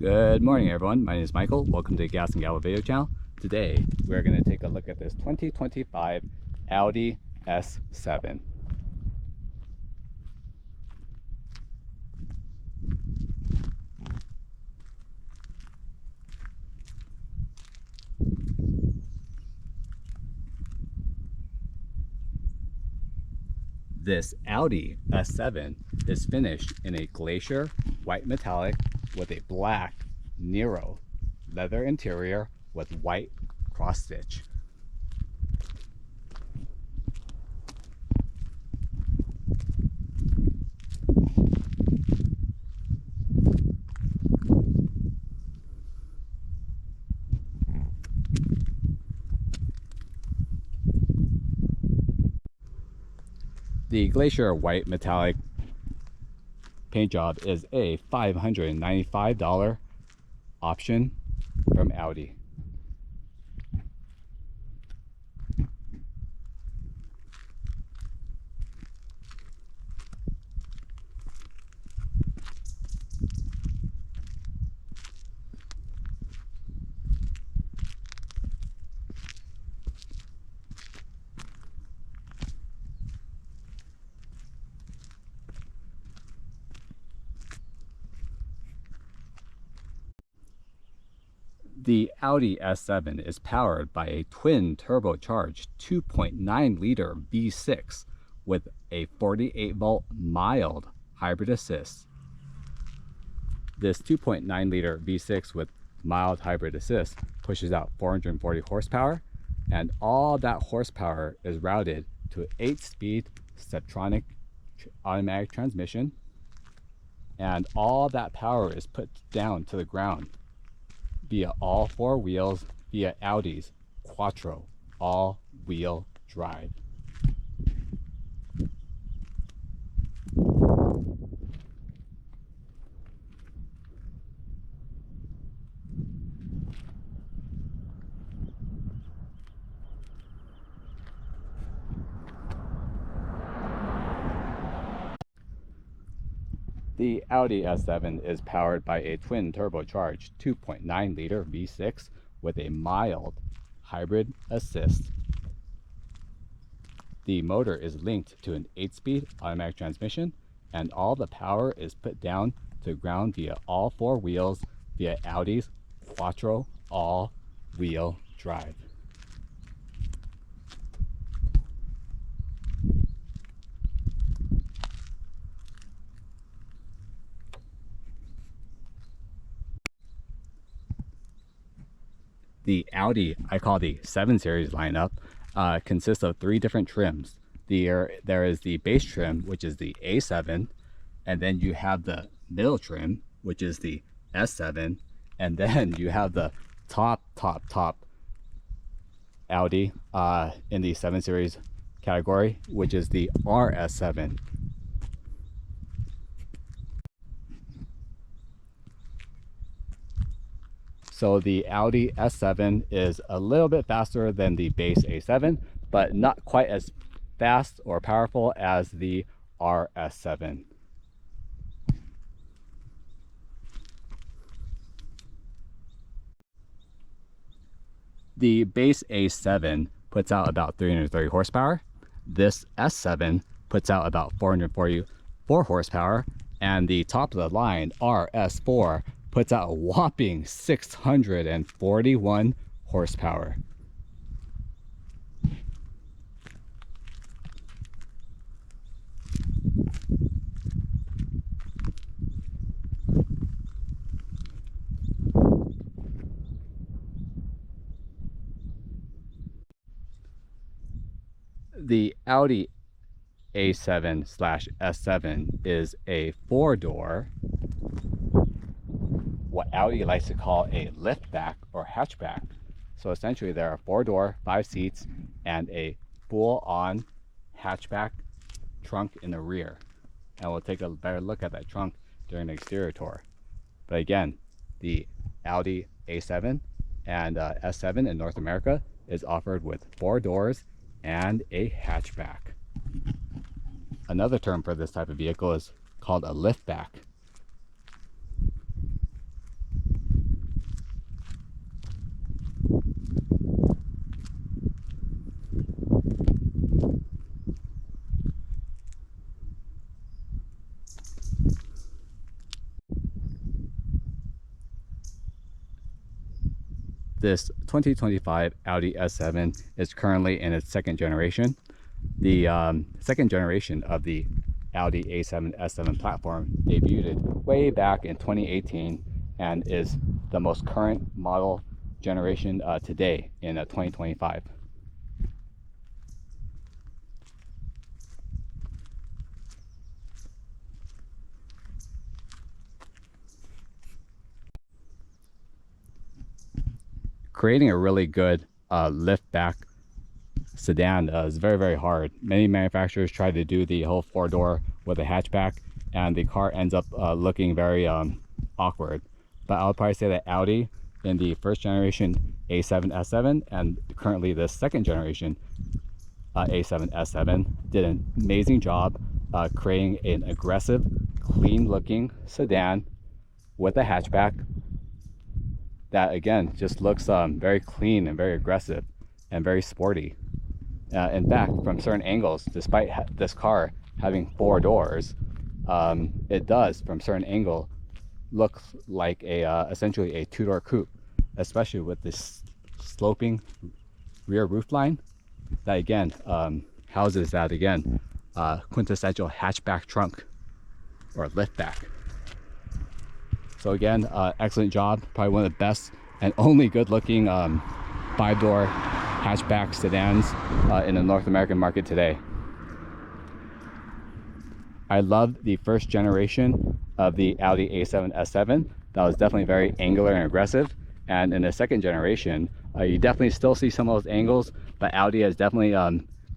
Good morning everyone, my name is Michael. Welcome to the Gas and Gallo video channel. Today we're going to take a look at this 2025 Audi S7. This Audi S7 is finished in a glacier white metallic with a black Nero leather interior with white cross stitch. The glacier white metallic paint job is a $595 option from Audi. The Audi S7 is powered by a twin turbocharged 2.9 liter V6 with a 48 volt mild hybrid assist. This 2.9 liter V6 with mild hybrid assist pushes out 440 horsepower, and all that horsepower is routed to an 8-speed Steptronic automatic transmission, and all that power is put down to the ground via all four wheels via Audi's Quattro all-wheel drive. The Audi S7 is powered by a twin turbocharged 2.9 liter V6 with a mild hybrid assist. The motor is linked to an 8-speed automatic transmission, and all the power is put down to the ground via all four wheels via Audi's Quattro all-wheel drive. The Audi, I call the 7 Series lineup, consists of 3 different trims. There is the base trim, which is the A7, and then you have the middle trim, which is the S7, and then you have the top Audi in the 7 Series category, which is the RS7. So the Audi S7 is a little bit faster than the base A7, but not quite as fast or powerful as the RS7. The base A7 puts out about 330 horsepower. This S7 puts out about 444 horsepower, and the top of the line RS4 puts out a whopping 641 horsepower. The Audi A7/S7 is a 4-door, what Audi likes to call a liftback or hatchback. So essentially there are 4-door, 5 seats, and a full-on hatchback trunk in the rear. And we'll take a better look at that trunk during the exterior tour. But again, the Audi A7 and S7 in North America is offered with 4 doors and a hatchback. Another term for this type of vehicle is called a liftback. This 2025 Audi S7 is currently in its second generation. The second generation of the Audi A7 S7 platform debuted way back in 2018 and is the most current model generation today in 2025. Creating a really good liftback sedan is very, very hard. Many manufacturers try to do the whole four-door with a hatchback, and the car ends up looking very awkward. But I would probably say that Audi in the first generation A7 S7 and currently the second generation A7 S7 did an amazing job creating an aggressive, clean-looking sedan with a hatchback that again just looks very clean and very aggressive and very sporty. In fact, from certain angles, despite this car having four doors, it does from certain angle look like essentially a two-door coupe, especially with this sloping rear roof line that again houses that again quintessential hatchback trunk or liftback. So again, excellent job. Probably one of the best and only good-looking five-door hatchback sedans in the North American market today. I loved the first generation of the Audi A7 S7. That was definitely very angular and aggressive. And in the second generation, you definitely still see some of those angles, but Audi has definitely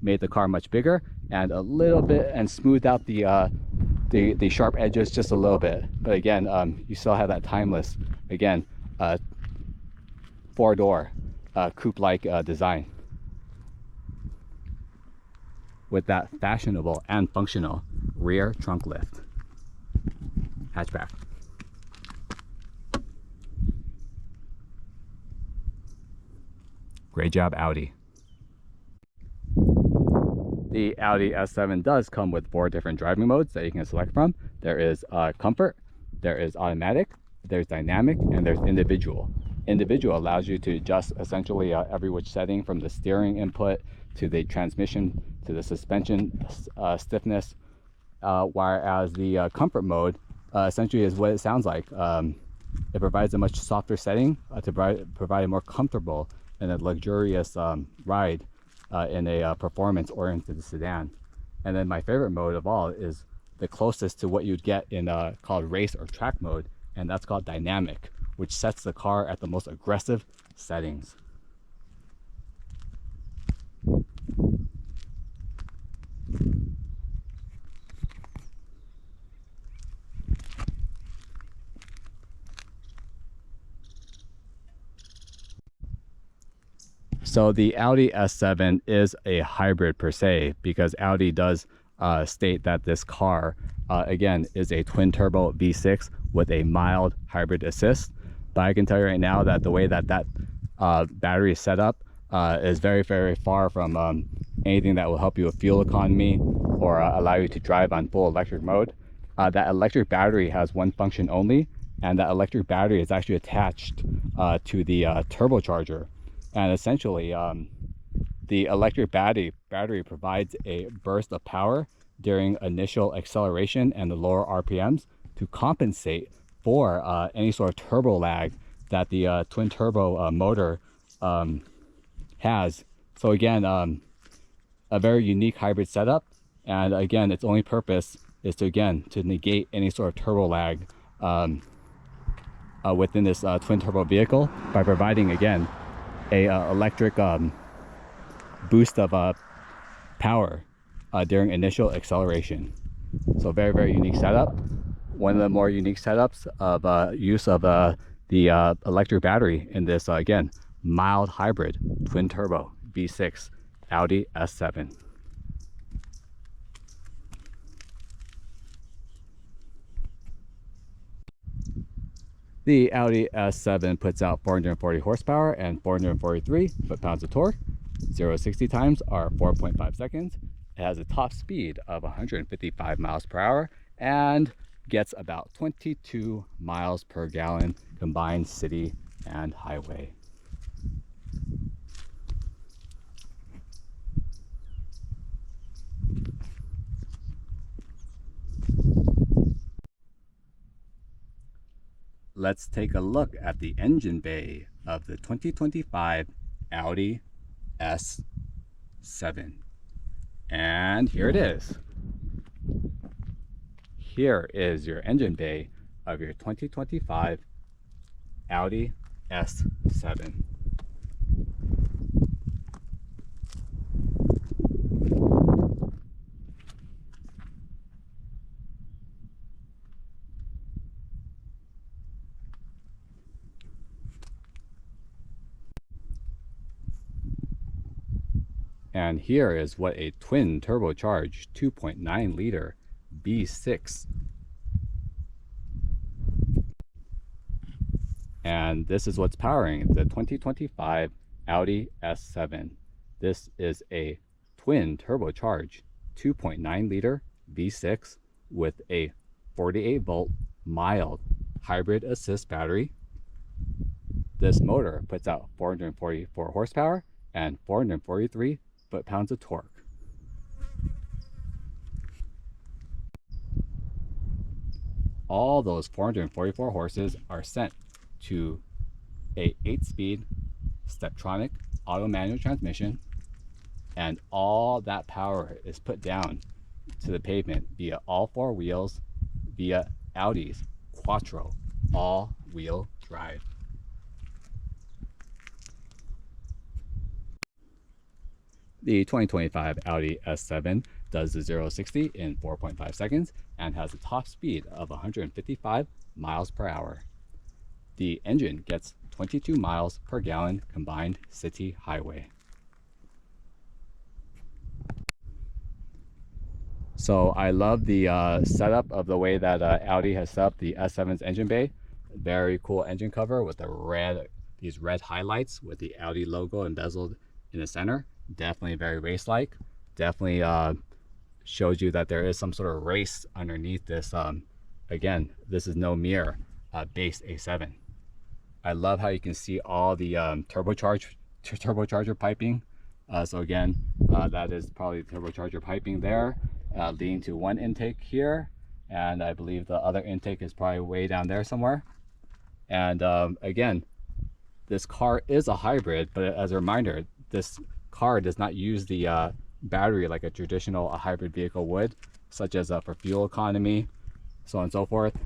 made the car much bigger and a little bit and smoothed out the sharp edges just a little bit. But again, you still have that timeless, again, four-door coupe-like design with that fashionable and functional rear trunk lift hatchback. Great job, Audi. The Audi S7 does come with 4 different driving modes that you can select from. There is comfort, there is automatic, there's dynamic, and there's individual. Individual allows you to adjust essentially every which setting, from the steering input to the transmission to the suspension stiffness, whereas the comfort mode essentially is what it sounds like. It provides a much softer setting to provide a more comfortable and a luxurious ride in a performance-oriented sedan. And then my favorite mode of all is the closest to what you'd get in called race or track mode, and that's called dynamic, which sets the car at the most aggressive settings. So the Audi S7 is a hybrid per se, because Audi does state that this car, again, is a twin-turbo V6 with a mild hybrid assist. But I can tell you right now that the way that battery is set up is very, very far from anything that will help you with fuel economy or allow you to drive on full electric mode. That electric battery has one function only, and that electric battery is actually attached to the turbocharger. And essentially, the electric battery provides a burst of power during initial acceleration and the lower RPMs to compensate for any sort of turbo lag that the twin turbo motor has. So again, a very unique hybrid setup. And again, its only purpose is to negate any sort of turbo lag within this twin turbo vehicle by providing, again, a electric boost of power during initial acceleration. So very, very unique setup. One of the more unique setups of use of the electric battery in this, again, mild hybrid twin turbo V6 Audi S7. The Audi S7 puts out 440 horsepower and 443 foot-pounds of torque. 0 to 60 times are 4.5 seconds. It has a top speed of 155 miles per hour and gets about 22 miles per gallon combined city and highway. let's take a look at the engine bay of the 2025 Audi S7. And here it is. Here is your engine bay of your 2025 Audi S7. And here is what a twin turbocharged 2.9 liter V6. And this is what's powering the 2025 Audi S7. This is a twin turbocharged 2.9 liter V6 with a 48 volt mild hybrid assist battery. This motor puts out 444 horsepower and 443 foot-pounds of torque. All those 444 horses are sent to a 8-speed Steptronic auto manual transmission, and all that power is put down to the pavement via all four wheels via Audi's Quattro all-wheel drive. The 2025 Audi S7 does the 0-60 in 4.5 seconds and has a top speed of 155 miles per hour. The engine gets 22 miles per gallon combined city highway. So I love the setup of the way that Audi has set up the S7's engine bay. Very cool engine cover with these red highlights with the Audi logo embezzled in the center. Definitely very race-like. Definitely shows you that there is some sort of race underneath this. Again, this is no mere base A7. I love how you can see all the turbocharger piping. So again, that is probably the turbocharger piping there, leading to one intake here, and I believe the other intake is probably way down there somewhere. And again, this car is a hybrid, but as a reminder, this car does not use the battery like a traditional hybrid vehicle would, such as for fuel economy, so on and so forth.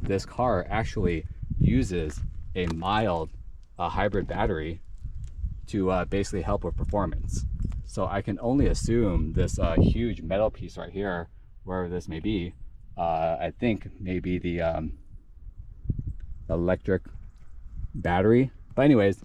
This car actually uses a mild hybrid battery to basically help with performance. So I can only assume this huge metal piece right here, wherever this may be, I think maybe the electric battery. But anyways,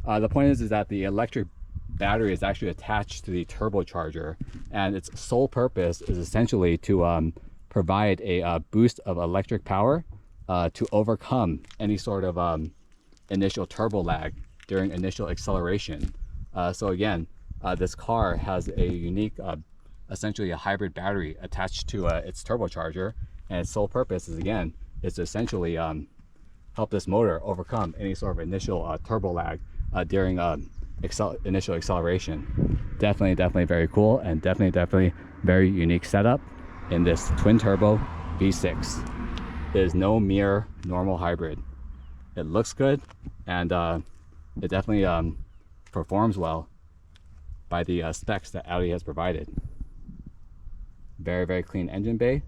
the point is that the electric battery is actually attached to the turbocharger, and its sole purpose is essentially to provide a boost of electric power to overcome any sort of initial turbo lag during initial acceleration. So again, this car has a unique, essentially a hybrid battery attached to its turbocharger, and its sole purpose is, again, is to essentially help this motor overcome any sort of initial turbo lag during initial acceleration. Definitely very cool, and definitely very unique setup in this twin turbo V6. It is no mere normal hybrid. It looks good, and it definitely performs well by the specs that Audi has provided. Very clean engine bay.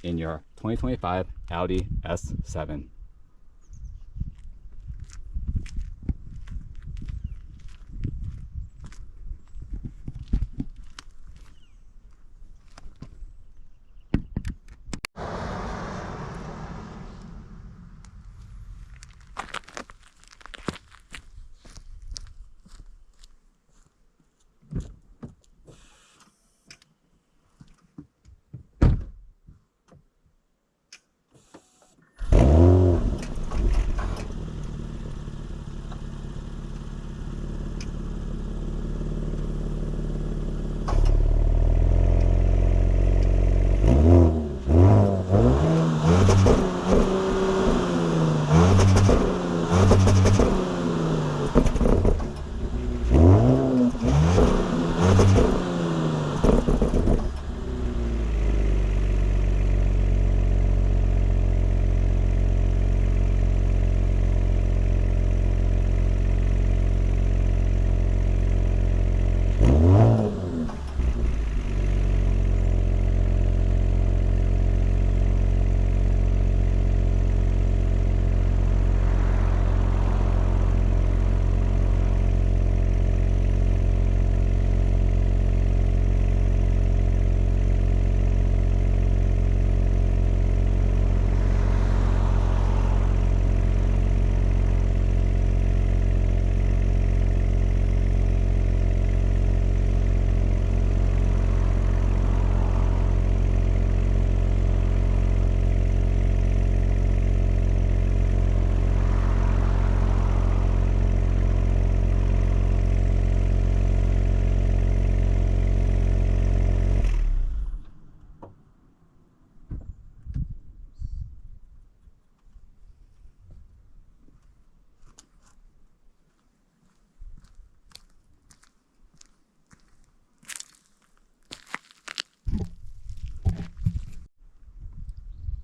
In your 2025 Audi S7.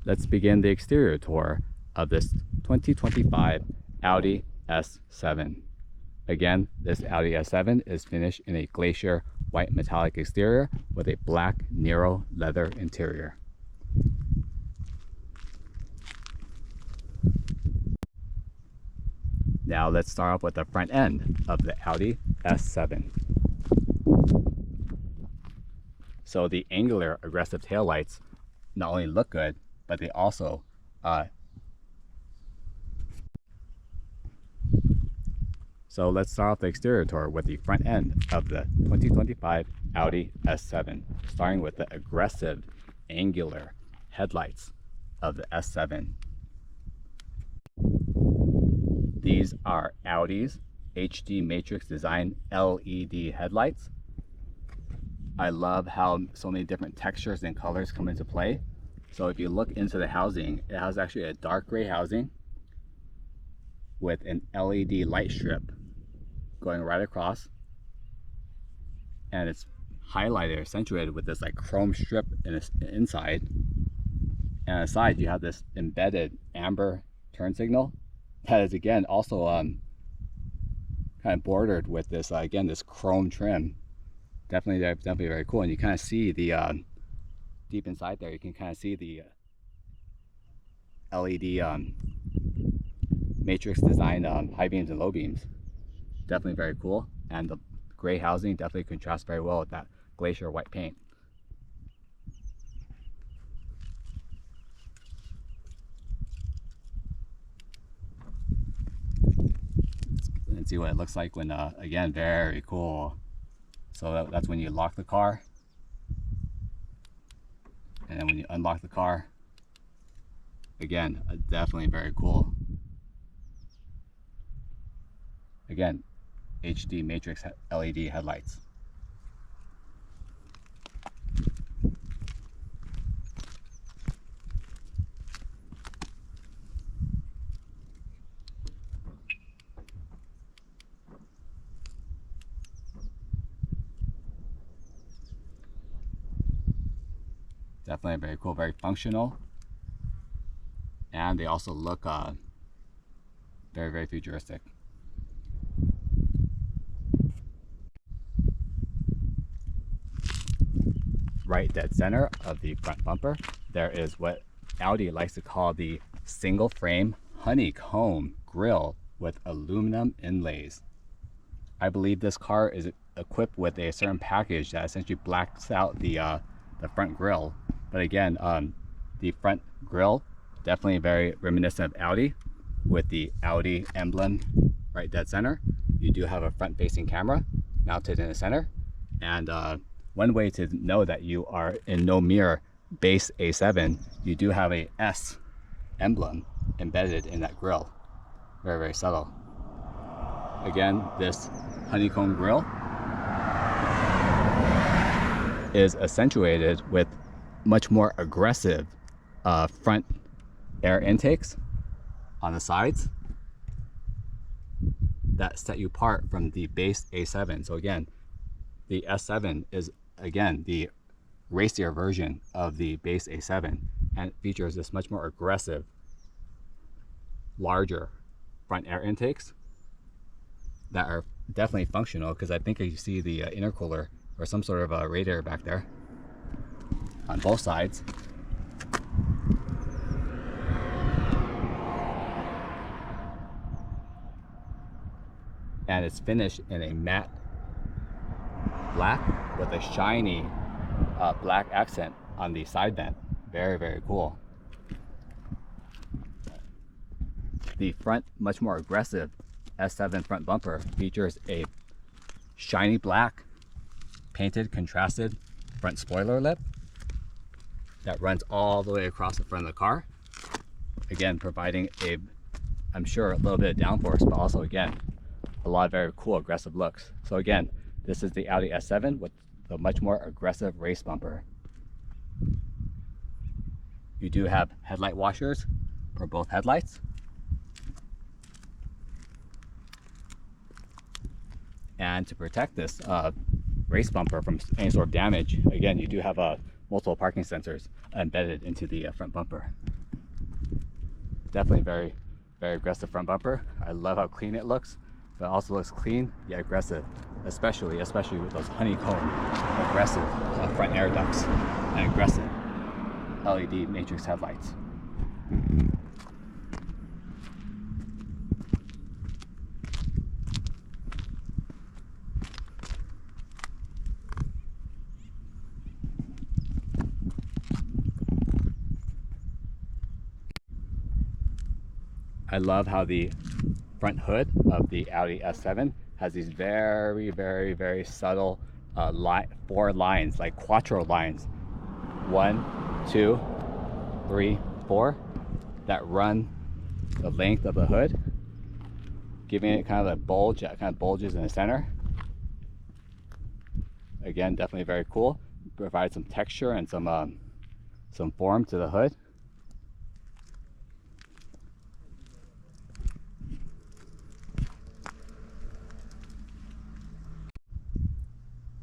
let's begin the exterior tour of this 2025 Audi S7. Again, this Audi S7 is finished in a glacier white metallic exterior with a black Nero leather interior. Now let's start off with the front end of the Audi S7. So the angular aggressive taillights not only look good, but they also So let's start off the exterior tour with the front end of the 2025 Audi S7, starting with the aggressive angular headlights of the S7. These are Audi's HD Matrix Design LED headlights. I love how so many different textures and colors come into play. So if you look into the housing, it has actually a dark gray housing with an LED light strip going right across, and it's highlighted, accentuated with this like chrome strip inside. And on the side you have this embedded amber turn signal that is again also kind of bordered with this again this chrome trim. Definitely very cool. And you kind of see the deep inside there, you can kind of see the LED matrix design high beams and low beams. Definitely very cool, and the gray housing definitely contrasts very well with that glacier white paint. Let's see what it looks like when again, very cool. So that's when you lock the car, and then when you unlock the car, again, definitely very cool. Again, HD matrix LED headlights. Definitely very cool, very functional, and they also look very futuristic. Right dead center of the front bumper, there is what Audi likes to call the single frame honeycomb grille with aluminum inlays. I believe this car is equipped with a certain package that essentially blacks out the front grille. But again, the front grille definitely very reminiscent of Audi, with the Audi emblem right dead center. You do have a front facing camera mounted in the center, and one way to know that you are in no mere base A7, you do have a S emblem embedded in that grille. Very subtle. Again, this honeycomb grille is accentuated with much more aggressive front air intakes on the sides that set you apart from the base A7. So again, the S7 is again the racier version of the base A7, and it features this much more aggressive, larger front air intakes that are definitely functional, because I think you see the intercooler or some sort of a radiator back there on both sides. And it's finished in a matte black with a shiny black accent on the side vent. Very cool. The front, much more aggressive S7 front bumper features a shiny black painted contrasted front spoiler lip that runs all the way across the front of the car, again providing a, I'm sure, a little bit of downforce, but also again a lot of very cool aggressive looks. So again, this is the Audi S7 with the much more aggressive race bumper. You do have headlight washers for both headlights, and to protect this race bumper from any sort of damage, again, you do have multiple parking sensors embedded into the front bumper. Definitely very, very aggressive front bumper. I love how clean it looks, but it also looks clean yet aggressive, especially with those honeycomb aggressive front air ducts and aggressive LED matrix headlights. I love how the front hood of the Audi S7 has these very, very, very subtle 4 lines, like quattro lines. 1, 2, 3, 4, that run the length of the hood, giving it kind of a bulge that kind of bulges in the center. Again, definitely very cool. Provides some texture and some form to the hood.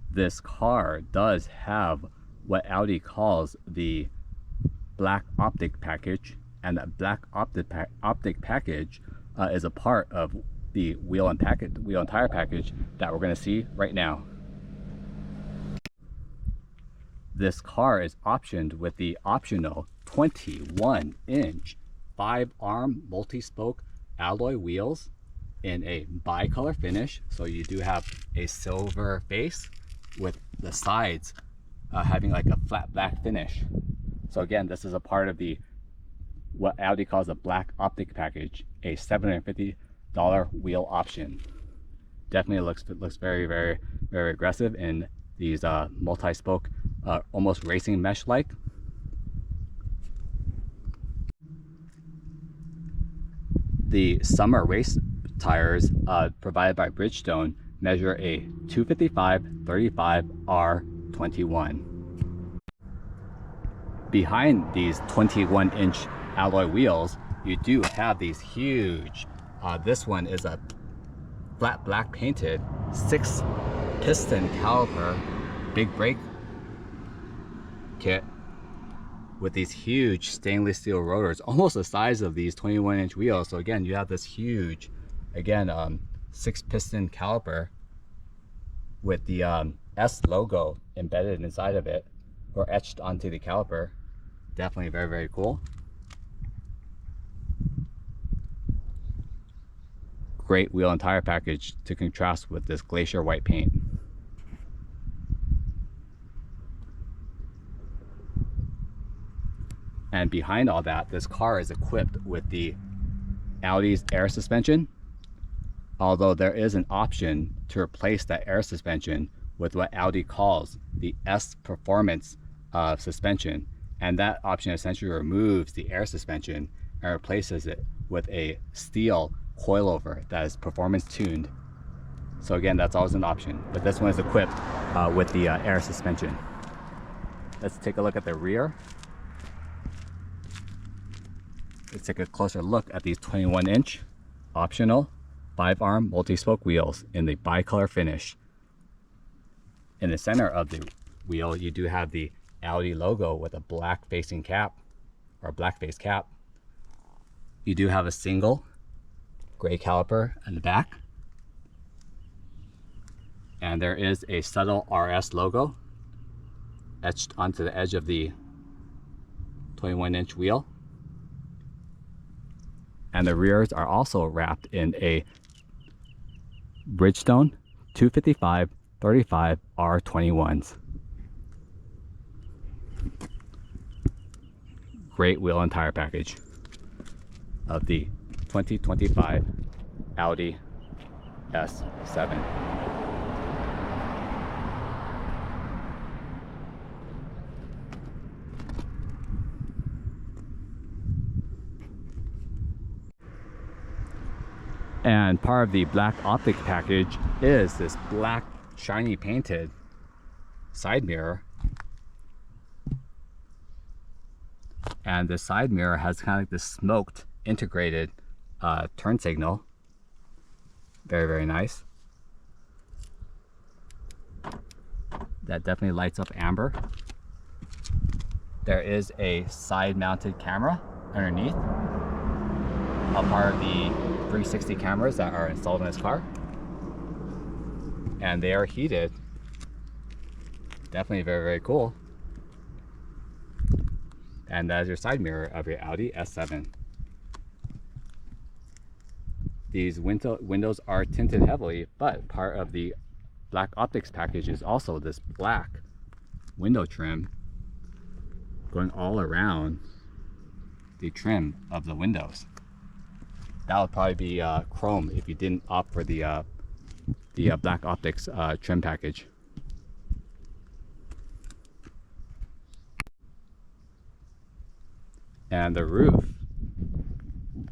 This car does have what Audi calls the black optic package, and that black optic package is a part of the wheel and tire package that we're going to see right now. This car is optioned with the optional 21-inch 5-arm multi-spoke alloy wheels in a bicolor finish. So you do have a silver base with the sides having like a flat black finish. So again, this is a part of the what Audi calls a black optic package, a $750 wheel option. Definitely looks very, very, very aggressive in these multi-spoke, almost racing mesh like. The summer race tires provided by Bridgestone measure a 255/35R21. Behind these 21-inch alloy wheels, you do have these huge, this one is a flat black painted 6-piston caliper big brake kit with these huge stainless steel rotors, almost the size of these 21-inch wheels. So again, you have this huge, again, 6-piston caliper with the S logo embedded inside of it or etched onto the caliper. Definitely very, very cool. Great wheel and tire package to contrast with this glacier white paint. And behind all that, this car is equipped with the Audi's air suspension, although there is an option to replace that air suspension with what Audi calls the S Performance suspension. And that option essentially removes the air suspension and replaces it with a steel coilover that is performance tuned. So again, that's always an option, but this one is equipped with the air suspension. Let's take a look at the rear. Let's take a closer look at these 21-inch optional 5-arm multi-spoke wheels in the bicolor finish. In the center of the wheel, you do have the Audi logo with a black facing cap, or black face cap. You do have a single gray caliper in the back, and there is a subtle RS logo etched onto the edge of the 21-inch wheel. And the rears are also wrapped in a Bridgestone 255/35R21s. Great wheel and tire package of the 2025 Audi S7. And part of the black optic package is this black shiny painted side mirror. And the side mirror has kind of like this smoked integrated turn signal. Very, very nice. That definitely lights up amber. There is a side mounted camera underneath. a part of the 360 cameras that are installed in this car. And they are heated. Definitely very, very cool. And that is your side mirror of your Audi S7. These windows are tinted heavily, but part of the black optics package is also this black window trim going all around the trim of the windows. That would probably be chrome if you didn't opt for the black optics trim package. And the roof,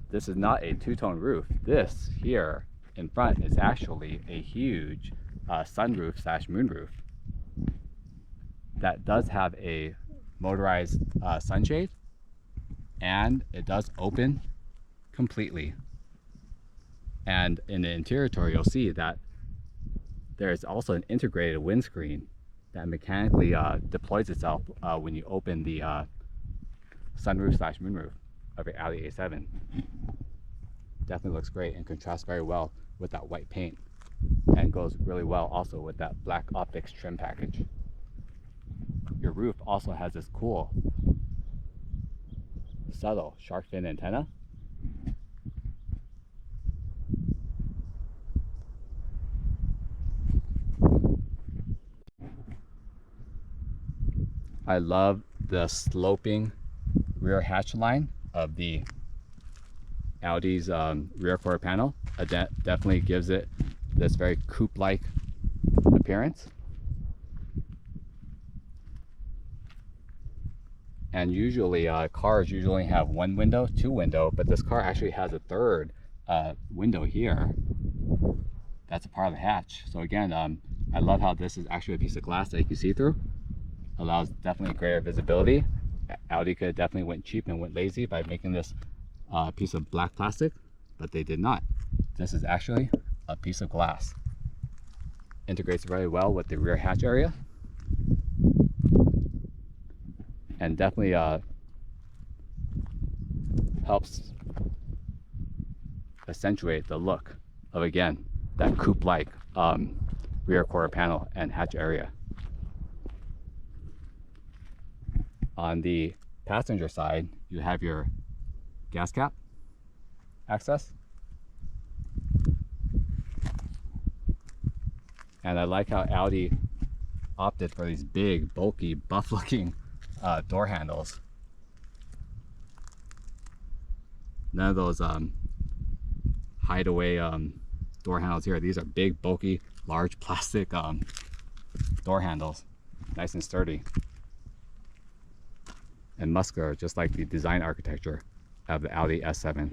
this is not a two-tone roof. This here in front is actually a huge sunroof slash moonroof that does have a motorized sunshade, and it does open completely. And in the interior tour, you'll see that there's also an integrated windscreen that mechanically deploys itself when you open the sunroof slash moonroof of your Audi A7. Definitely looks great and contrasts very well with that white paint, and goes really well also with that black optics trim package. Your roof also has this cool subtle shark fin antenna. I love the sloping rear hatch line of the Audi's rear quarter panel. It definitely gives it this very coupe-like appearance. And usually cars usually have one window, two window, but this car actually has a third window here that's a part of the hatch. So again, I love how this is actually a piece of glass that you can see through. Allows definitely greater visibility. Audi could have definitely went cheap and went lazy by making this piece of black plastic, but they did not. This is actually a piece of glass. Integrates very well with the rear hatch area, and definitely helps accentuate the look of, again, that coupe-like rear quarter panel and hatch area. On the passenger side, you have your gas cap access. And I like how Audi opted for these big, bulky, buff-looking door handles. None of those hideaway door handles here. These are big, bulky, large plastic door handles. Nice and sturdy. And muscular, just like the design architecture of the Audi S7.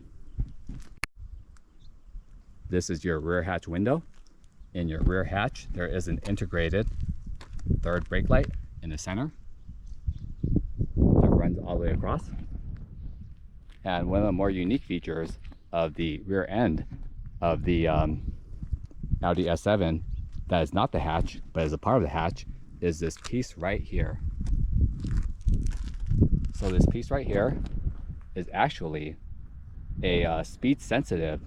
This is your rear hatch window. In your rear hatch, there is an integrated third brake light in the center that runs all the way across. And one of the more unique features of the rear end of the Audi S7 that is not the hatch, but is a part of the hatch, is this piece right here. So this piece right here is actually a speed sensitive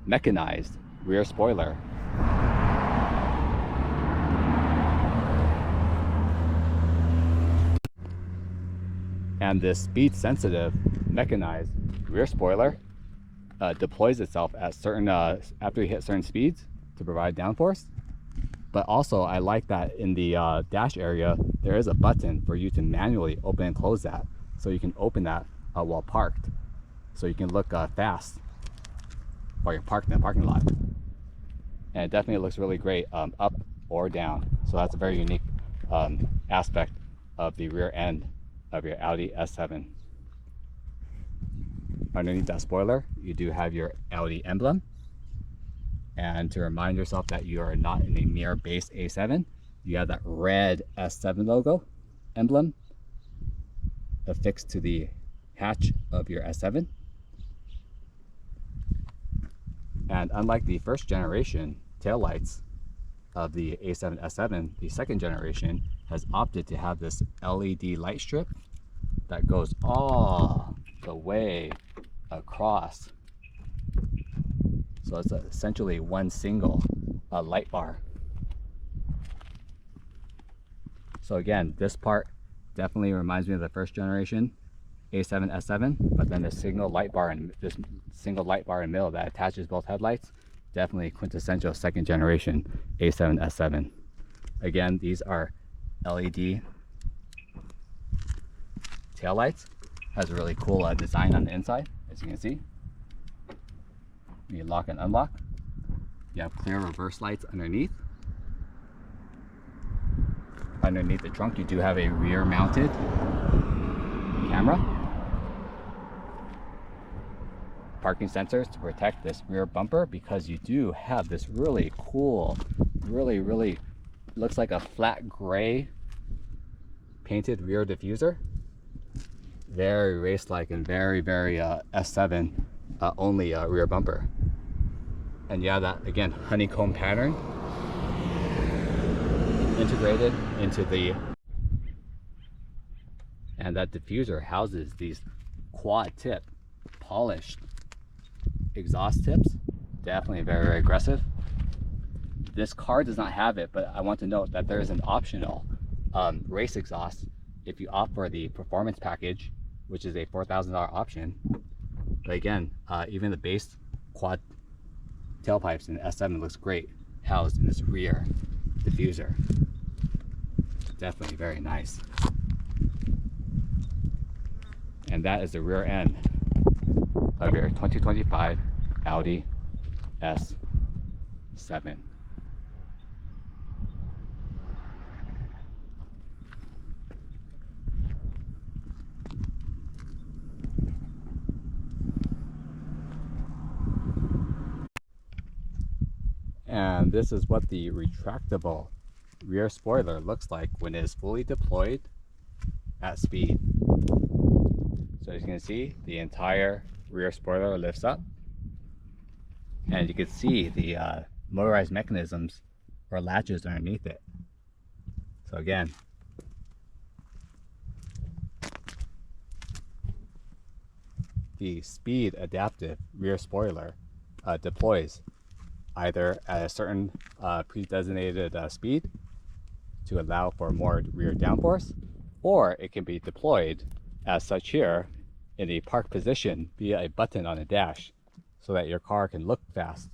mechanized rear spoiler. And this speed sensitive mechanized rear spoiler deploys itself at certain after you hit certain speeds to provide downforce. But also I like that in the dash area there is a button for you to manually open and close that, so you can open that while parked, so you can look fast while you're parked in the parking lot. And it definitely looks really great up or down. So that's a very unique aspect of the rear end of your Audi S7. Underneath that spoiler, you do have your Audi emblem. And to remind yourself that you are not in a mere base A7, you have that red S7 logo emblem affixed to the hatch of your S7. And unlike the first generation taillights of the A7 S7, the second generation has opted to have this LED light strip that goes all the way across. So it's essentially one single light bar. So again, this part definitely reminds me of the first generation A7 S7, but then this single light bar in the middle that attaches both headlights, definitely quintessential second generation A7 S7. Again, these are LED taillights. Has a really cool design on the inside, as you can see. You lock and unlock. You have clear reverse lights underneath. Underneath the trunk, you do have a rear mounted camera. Parking sensors to protect this rear bumper, because you do have this really cool, really looks like a flat gray painted rear diffuser. Very race-like and very S7 only rear bumper. And yeah, that again, honeycomb pattern integrated into the, and that diffuser houses these quad tip polished exhaust tips. Definitely very aggressive. This car does not have it, but I want to note that there is an optional race exhaust if you opt for the performance package, which is a $4,000 option. But again, even the base quad tailpipes in the S7 looks great housed in this rear diffuser. Definitely very nice. And that is the rear end of your 2025 Audi S7. And this is what the retractable rear spoiler looks like when it is fully deployed at speed. So as you can see, the entire rear spoiler lifts up, and you can see the motorized mechanisms or latches underneath it. So again, the speed adaptive rear spoiler deploys either at a certain pre-designated speed to allow for more rear downforce, or it can be deployed as such here in a park position via a button on the dash, so that your car can look fast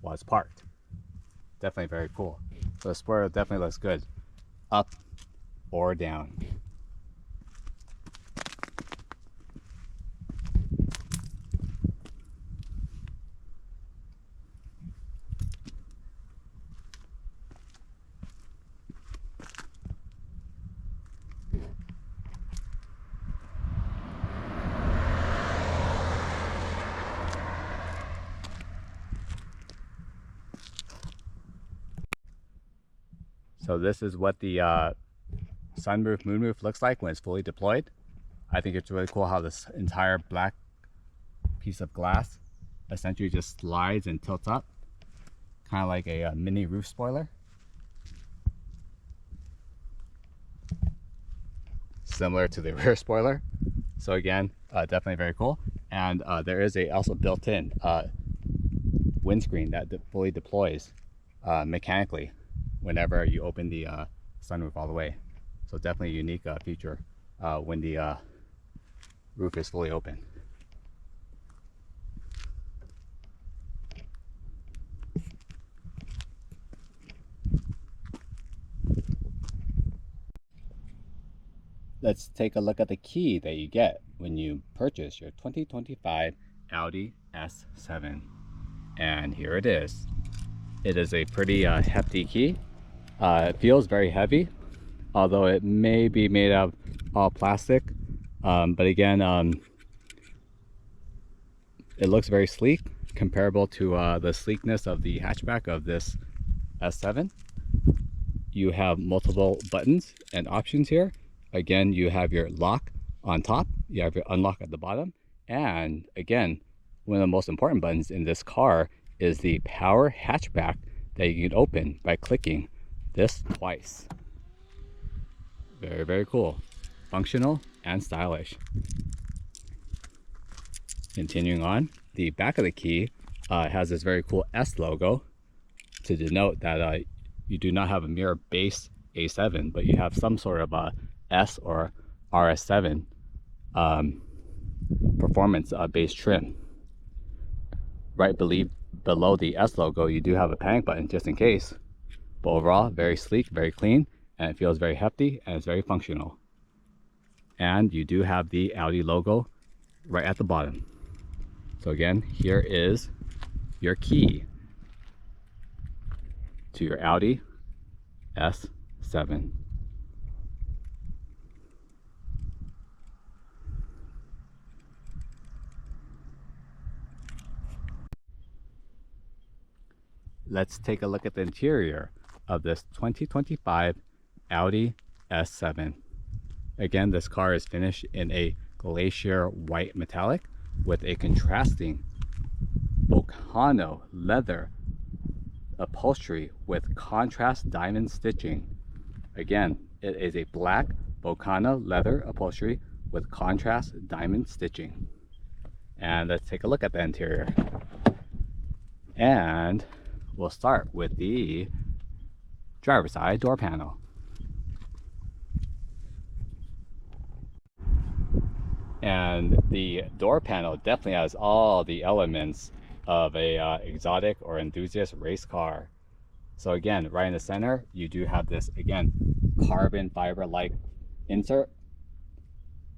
while it's parked. Definitely very cool. So the spoiler definitely looks good, up or down. So this is what the sunroof, moonroof looks like when it's fully deployed. I think it's really cool how this entire black piece of glass essentially just slides and tilts up, kind of like a mini roof spoiler. Similar to the rear spoiler. So again, definitely very cool. And there is a also built-in windscreen that fully deploys mechanically whenever you open the sunroof all the way. So definitely a unique feature when the roof is fully open. Let's take a look at the key that you get when you purchase your 2025 Audi S7. And here it is. It is a pretty hefty key. It feels very heavy, although it may be made out of all plastic. But again, it looks very sleek, comparable to the sleekness of the hatchback of this S7. You have multiple buttons and options here. Again, you have your lock on top, you have your unlock at the bottom, and again, one of the most important buttons in this car is the power hatchback that you can open by clicking this twice. Very, very cool. Functional and stylish. Continuing on, the back of the key has this very cool S logo to denote that you do not have a mere base A7, but you have some sort of a S or RS7 performance base trim. Right below the S logo, you do have a panic button just in case. But overall, very sleek, very clean, and it feels very hefty and it's very functional. And you do have the Audi logo right at the bottom. So again, here is your key to your Audi S7. Let's take a look at the interior of this 2025 Audi S7. Again, this car is finished in a glacier white metallic with a contrasting Volcano leather upholstery with contrast diamond stitching. Again, it is a black Volcano leather upholstery with contrast diamond stitching. And let's take a look at the interior. And we'll start with the driver's side door panel. And the door panel definitely has all the elements of a exotic or enthusiast race car. So again, right in the center, you do have this, again, carbon fiber-like insert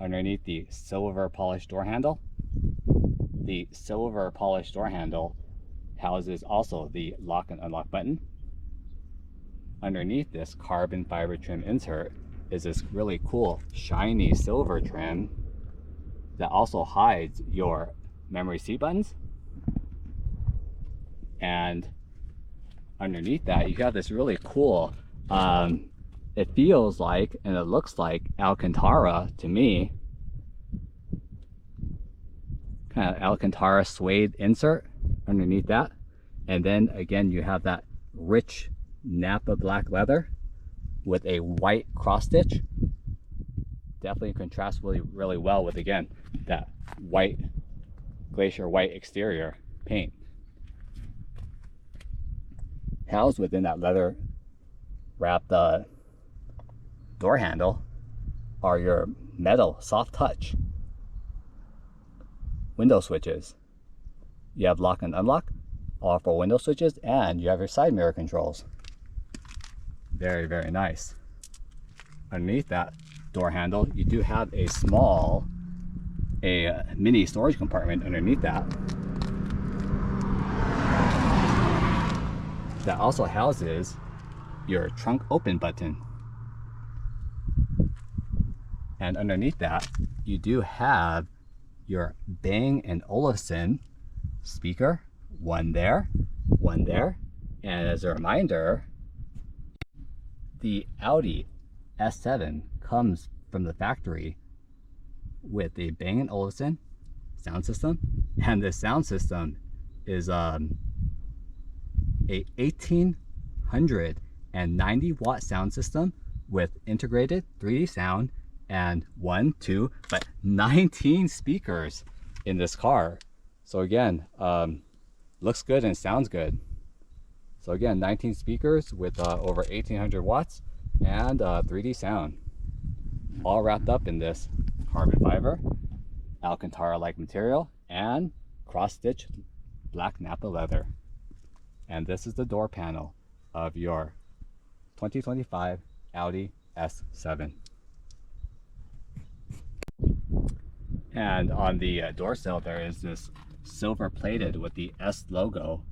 underneath the silver polished door handle. The silver polished door handle houses also the lock and unlock button. Underneath this carbon fiber trim insert is this really cool shiny silver trim that also hides your memory seat buttons. And underneath that, you have this really cool, it feels like, and it looks like Alcantara to me, kind of Alcantara suede insert underneath that. And then again, you have that rich Napa black leather with a white cross stitch. Definitely contrasts really well with, again, that white glacier white exterior paint. Housed within that leather wrapped door handle are your metal soft touch window switches. You have lock and unlock, all for window switches, and you have your side mirror controls. Very, very nice. Underneath that door handle, you do have a mini storage compartment underneath that. That also houses your trunk open button. And underneath that, you do have your Bang & Olufsen speaker, one there. And as a reminder, the Audi S7 comes from the factory with a Bang & Olufsen sound system, and this sound system is a 1890 watt sound system with integrated 3D sound and 19 speakers in this car. So again, looks good and sounds good. So again, 19 speakers with over 1800 watts and 3D sound, all wrapped up in this carbon fiber Alcantara like material and cross stitch black Napa leather. And this is the door panel of your 2025 Audi S7. And on the door sill, there is this silver plated with the S logo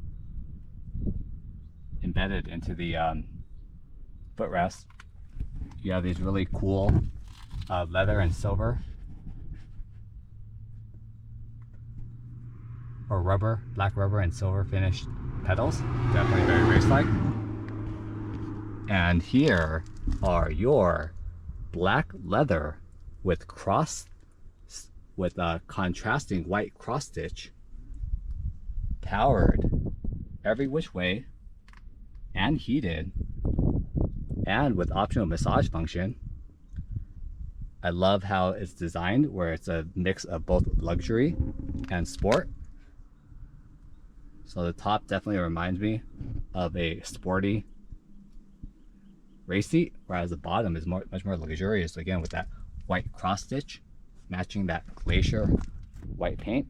embedded into the footrest. You have these really cool leather and silver or rubber, black rubber and silver finished pedals. Definitely very race-like. And here are your black leather with contrasting white cross stitch, powered every which way and heated, and with optional massage function. I love how it's designed, where it's a mix of both luxury and Sport. So the top definitely reminds me of a sporty race seat, whereas the bottom is much more luxurious, again with that white cross stitch matching that glacier white paint.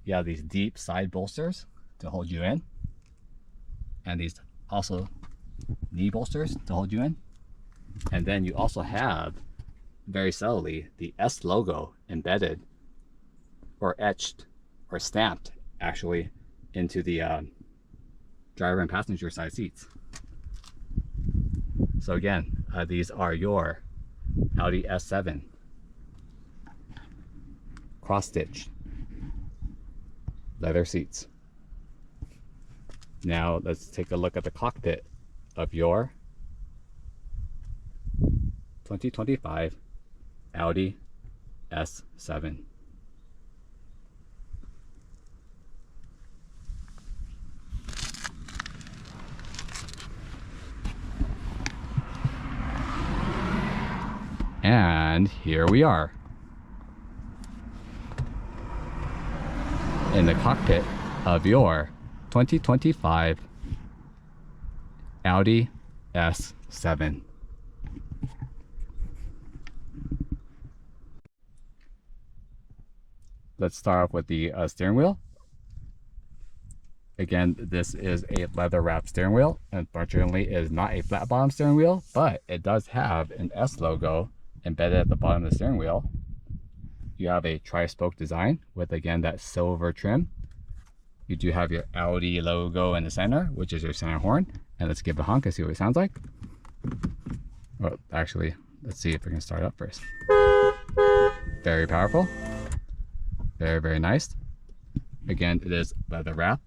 You have these deep side bolsters to hold you in, and these also knee bolsters to hold you in. And then you also have, very subtly, the S logo embedded or etched or stamped actually into the driver and passenger side seats. So again, these are your Audi S7 cross-stitched leather seats. Now let's take a look at the cockpit of your 2025 Audi S7. And here we are in the cockpit of your 2025 Audi S7. Let's start off with the steering wheel. Again, this is a leather wrapped steering wheel. Unfortunately, it is not a flat bottom steering wheel, but it does have an S logo embedded at the bottom of the steering wheel. You have a tri-spoke design with, again, that silver trim. You do have your Audi logo in the center, which is your center horn. And let's give it a honk and see what it sounds like. Well, actually, let's see if we can start it up first. Very powerful. Very, very nice. Again, it is leather wrap.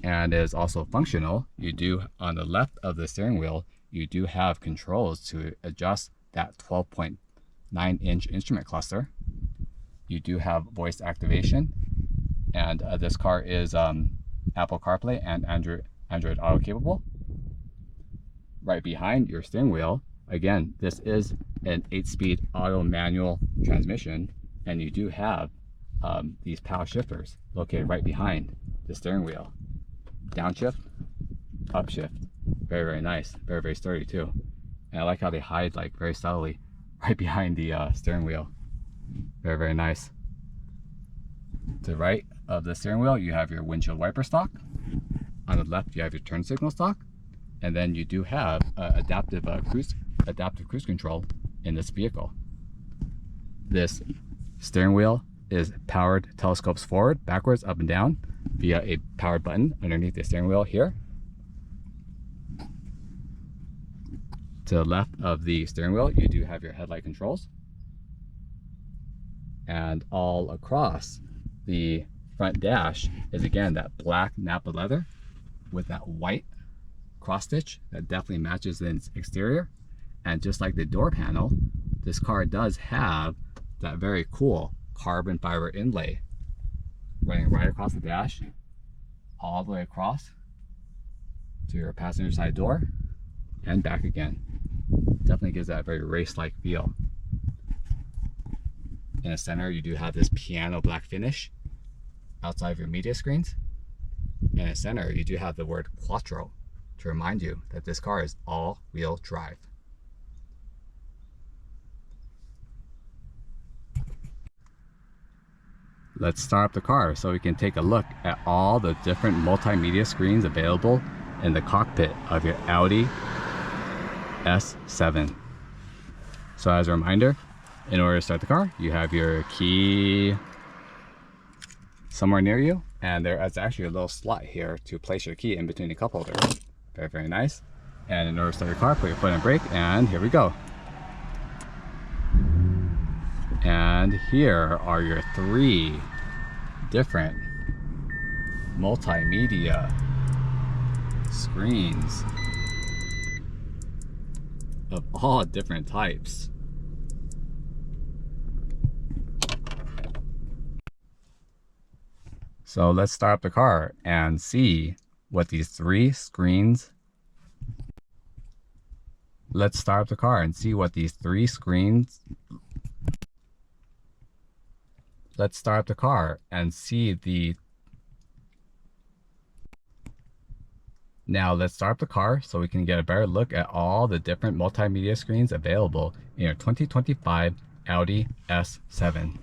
And it is also functional. You do, on the left of the steering wheel, you do have controls to adjust that 12.9-inch instrument cluster. You do have voice activation, and this car is Apple CarPlay and Android Auto capable. Right behind your steering wheel, again, this is an 8-speed auto manual transmission, and you do have these power shifters located right behind the steering wheel. Downshift, upshift. Very, very nice. Very, very sturdy too. And I like how they hide like very subtly right behind the steering wheel. Very, very nice. To the right of the steering wheel, you have your windshield wiper stalk. On the left, you have your turn signal stalk. And then you do have adaptive cruise control in this vehicle. This steering wheel is powered telescopes forward, backwards, up and down via a powered button underneath the steering wheel here. To the left of the steering wheel, you do have your headlight controls. And all across the front dash is, again, that black Napa leather with that white cross stitch that definitely matches the exterior. And just like the door panel, this car does have that very cool carbon fiber inlay running right across the dash, all the way across to your passenger side door and back again. Definitely gives that very race-like feel. In the center, you do have this piano black finish outside of your media screens. In the center, you do have the word quattro to remind you that this car is all-wheel drive. Let's start up the car so we can take a look at all the different multimedia screens available in the cockpit of your Audi S7. So as a reminder, in order to start the car, you have your key somewhere near you, and there is actually a little slot here to place your key in between the cup holders. Very, very nice. And in order to start your car, put your foot on brake, and here we go. And here are your 3 different multimedia screens of all different types. So let's start up the car and see what these 3 screens. Let's start up the car and see what these 3 screens let's start up the car and see the... Now let's start up the car so we can get a better look at all the different multimedia screens available in your 2025 Audi S7.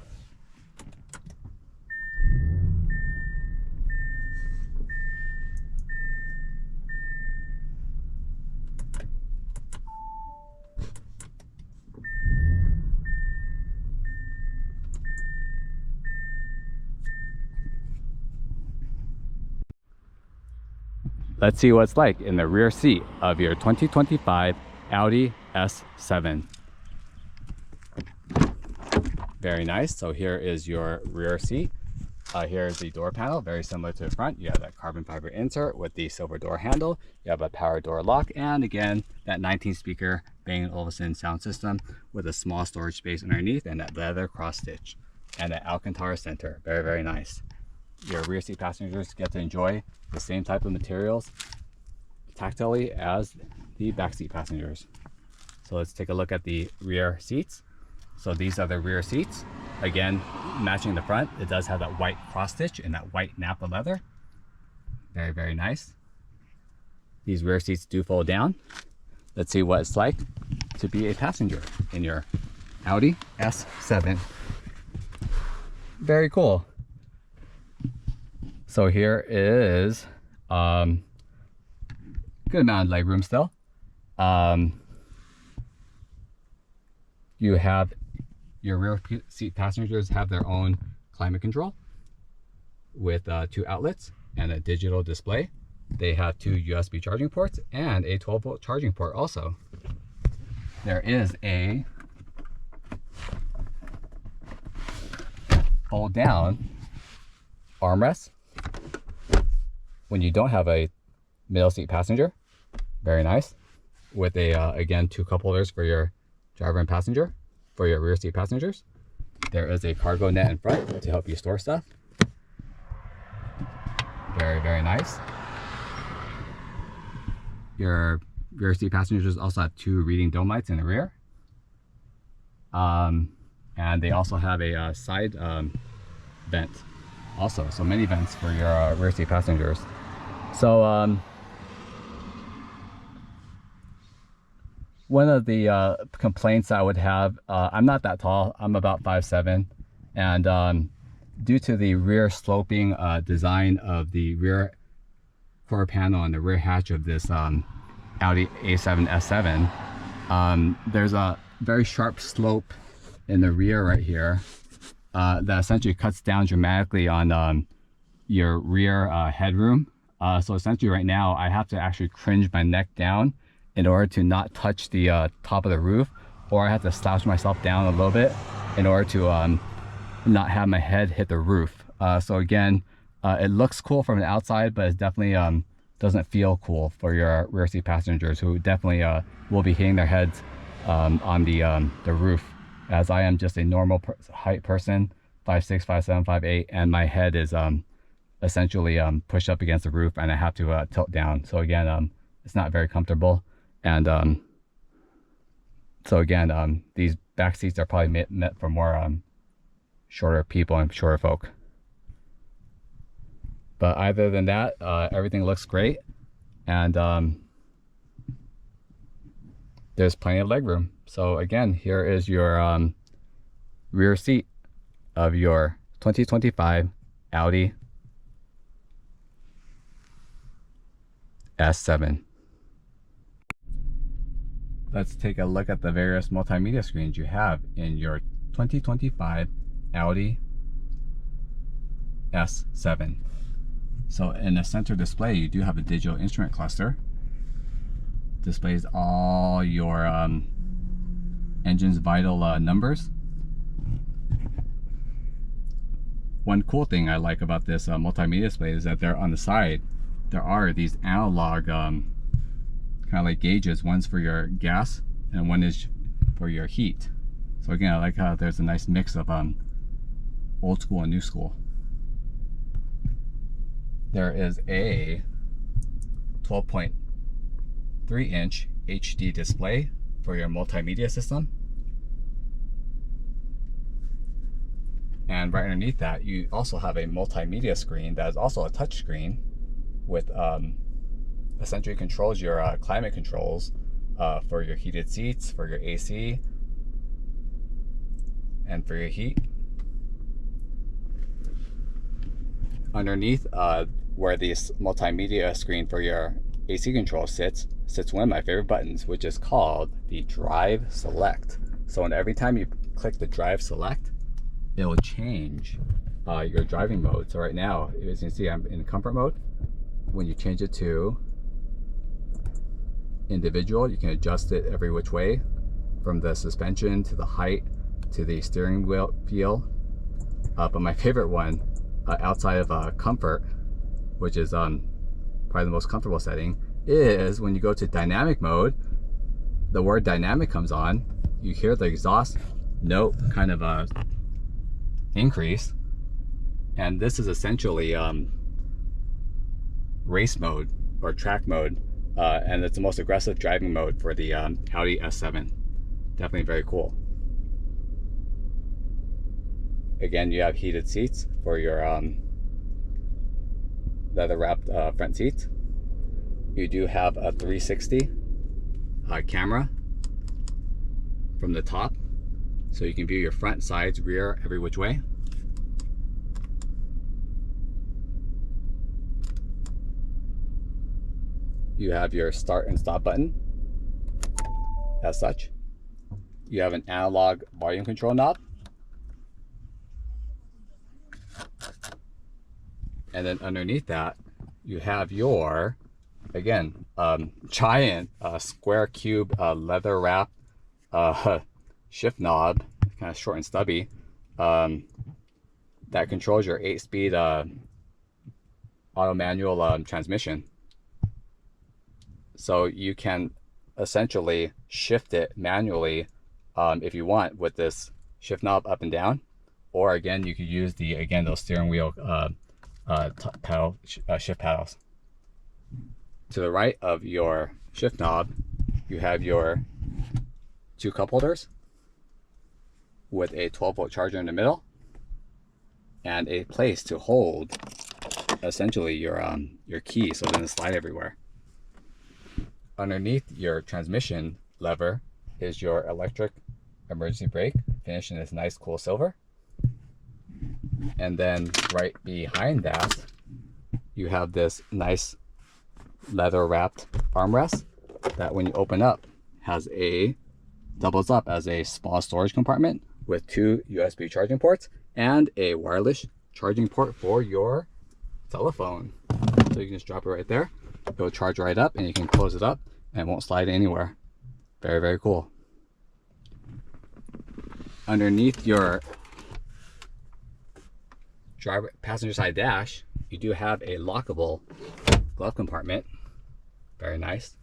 Let's see what it's like in the rear seat of your 2025 Audi S7. Very nice. So here is your rear seat. Here is the door panel, very similar to the front. You have that carbon fiber insert with the silver door handle. You have a power door lock, and again, that 19-speaker Bang & Olufsen sound system with a small storage space underneath and that leather cross stitch and an Alcantara center. Very, very nice. Your rear seat passengers get to enjoy the same type of materials tactilely as the back seat passengers. So let's take a look at the rear seats. So these are the rear seats. Again, matching the front, it does have that white cross stitch and that white Napa leather. Very, very nice. These rear seats do fold down. Let's see what it's like to be a passenger in your Audi S7. Very cool. So here is good amount of legroom still. You have your rear seat passengers have their own climate control with 2 outlets and a digital display. They have 2 USB charging ports and a 12-volt charging port also. There is a fold down armrest when you don't have a middle seat passenger. Very nice. With a again 2 cup holders for your driver and passenger. For your rear seat passengers, there is a cargo net in front to help you store stuff. Very, very nice. Your rear seat passengers also have 2 reading dome lights in the rear. And they also have a side vent also. So many vents for your rear seat passengers. So one of the complaints I would have, I'm not that tall, I'm about 5'7", and due to the rear sloping design of the rear quarter panel and the rear hatch of this Audi A7 S7, there's a very sharp slope in the rear right here that essentially cuts down dramatically on your rear headroom. So essentially right now I have to actually cringe my neck down in order to not touch the top of the roof, or I have to slouch myself down a little bit in order to not have my head hit the roof. So again, it looks cool from the outside, but it definitely doesn't feel cool for your rear seat passengers, who definitely will be hitting their heads on the roof, as I am just a normal height person, 5'6", 5'7", 5'8", and my head is essentially pushed up against the roof, and I have to tilt down. So again, it's not very comfortable. And so again, these back seats are probably meant for more shorter people and shorter folk. But other than that, everything looks great, and there's plenty of legroom. So again, here is your rear seat of your 2025 Audi S7. Let's take a look at the various multimedia screens you have in your 2025 Audi S7. So in the center display, you do have a digital instrument cluster. Displays all your engine's vital numbers. One cool thing I like about this multimedia display is that they're on the side. There are these analog kind of like gauges. One's for your gas and one is for your heat. So again, I like how there's a nice mix of old school and new school. There is a 12.3-inch HD display for your multimedia system. And right underneath that, you also have a multimedia screen that is also a touch screen with essentially controls your climate controls for your heated seats, for your AC, and for your heat. Underneath where this multimedia screen for your AC control sits one of my favorite buttons, which is called the Drive Select. So every time you click the Drive Select, it will change your driving mode. So right now, as you can see, I'm in comfort mode. When you change it to individual, you can adjust it every which way, from the suspension to the height to the steering wheel feel. But my favorite one, outside of comfort, which is probably the most comfortable setting, is when you go to dynamic mode. The word dynamic comes on, you hear the exhaust note kind of increase, and this is essentially race mode or track mode, and it's the most aggressive driving mode for the Audi S7. Definitely very cool. Again, you have heated seats for your leather wrapped front seats. You do have a 360 camera from the top, so you can view your front, sides, rear, every which way. You have your start and stop button as such. You have an analog volume control knob. And then underneath that, you have your, again, giant square cube leather wrap shift knob, kind of short and stubby, that controls your 8-speed auto manual transmission. So you can essentially shift it manually if you want with this shift knob up and down, or again, you could use those steering wheel shift paddles. To the right of your shift knob, you have your 2 cup holders with a 12-volt charger in the middle and a place to hold essentially your key, so it doesn't slide everywhere. Underneath your transmission lever is your electric emergency brake, finished in this nice cool silver. And then right behind that, you have this nice leather wrapped armrest that when you open up doubles up as a small storage compartment with 2 USB charging ports and a wireless charging port for your telephone. So you can just drop it right there. It'll charge right up and you can close it up and it won't slide anywhere. Very, very cool. Underneath your passenger side dash, you do have a lockable glove compartment. Very nice.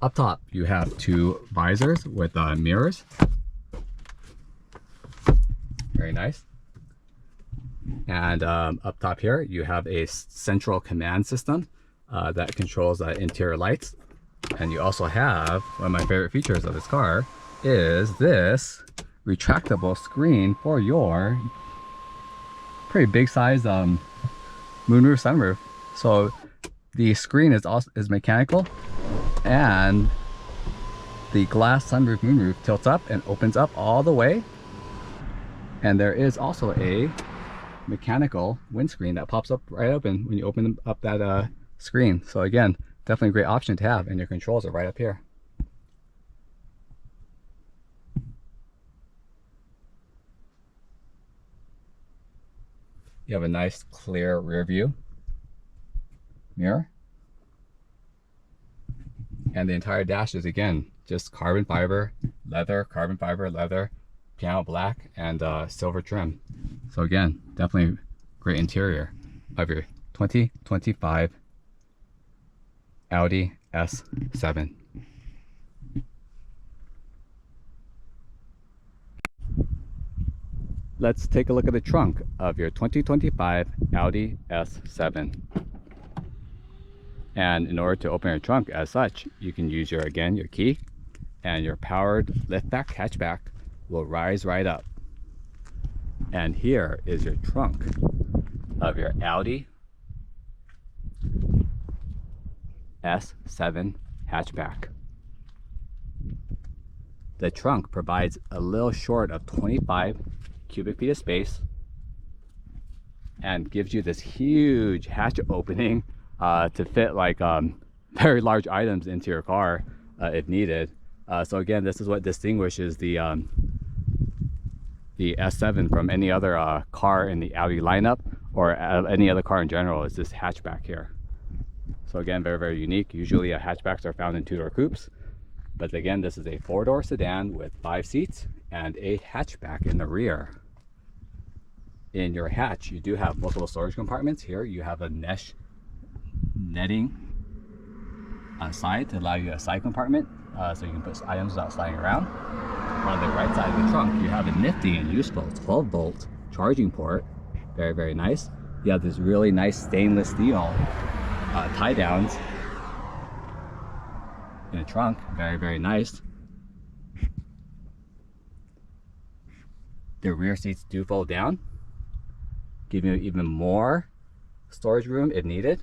Up top, you have 2 visors with mirrors. Very nice. And up top here, you have a central command system that controls interior lights. And you also have, one of my favorite features of this car is this retractable screen for your pretty big size moonroof sunroof. So the screen is mechanical, and the glass sunroof moonroof tilts up and opens up all the way. And there is also a mechanical windscreen that pops up right open when you open up that screen. So again, definitely a great option to have, and your controls are right up here. You have a nice clear rear view mirror. And the entire dash is, again, just carbon fiber leather, piano black, and silver trim. So again, definitely great interior of your 2025 Audi S7. Let's take a look at the trunk of your 2025 Audi S7. And in order to open your trunk as such, you can use your key and your powered liftback hatchback will rise right up. And here is your trunk of your Audi S7 hatchback. The trunk provides a little short of 25 cubic feet of space and gives you this huge hatch opening to fit like very large items into your car if needed. So again, this is what distinguishes the S7 from any other car in the Audi lineup, or any other car in general, is this hatchback here. So again, very, very unique. Usually hatchbacks are found in two-door coupes, but again, this is a four-door sedan with 5 seats and a hatchback in the rear. In your hatch, you do have multiple storage compartments. Here you have a mesh netting side to allow you a side compartment, so you can put items without sliding around. On the right side of the trunk, you have a nifty and useful 12-volt charging port. Very, very nice. You have this really nice stainless steel tie downs in the trunk. Very, very nice. The rear seats do fold down, giving you even more storage room if needed.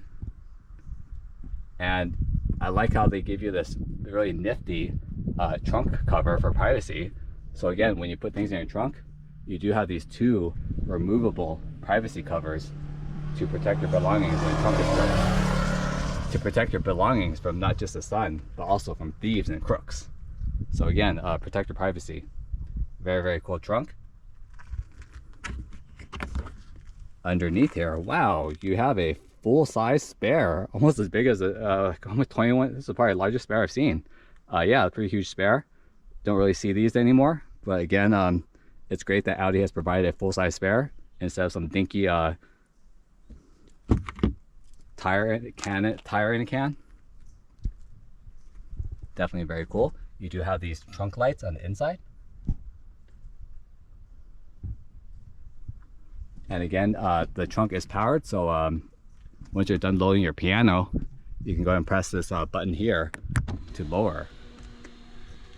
And I like how they give you this really nifty trunk cover for privacy. So again, when you put things in your trunk, you do have these 2 removable privacy covers to protect your belongings when the trunk is full. To protect your belongings from not just the sun, but also from thieves and crooks. So again, protect your privacy. Very, very cool trunk. Underneath here, wow, you have a full-size spare, almost as big as almost 21. This is probably the largest spare I've seen. Yeah, a pretty huge spare. Don't really see these anymore, but again, it's great that Audi has provided a full-size spare instead of some dinky tire in a can. Definitely very cool. You do have these trunk lights on the inside. And again, the trunk is powered, so once you're done loading your piano, you can go ahead and press this button here to lower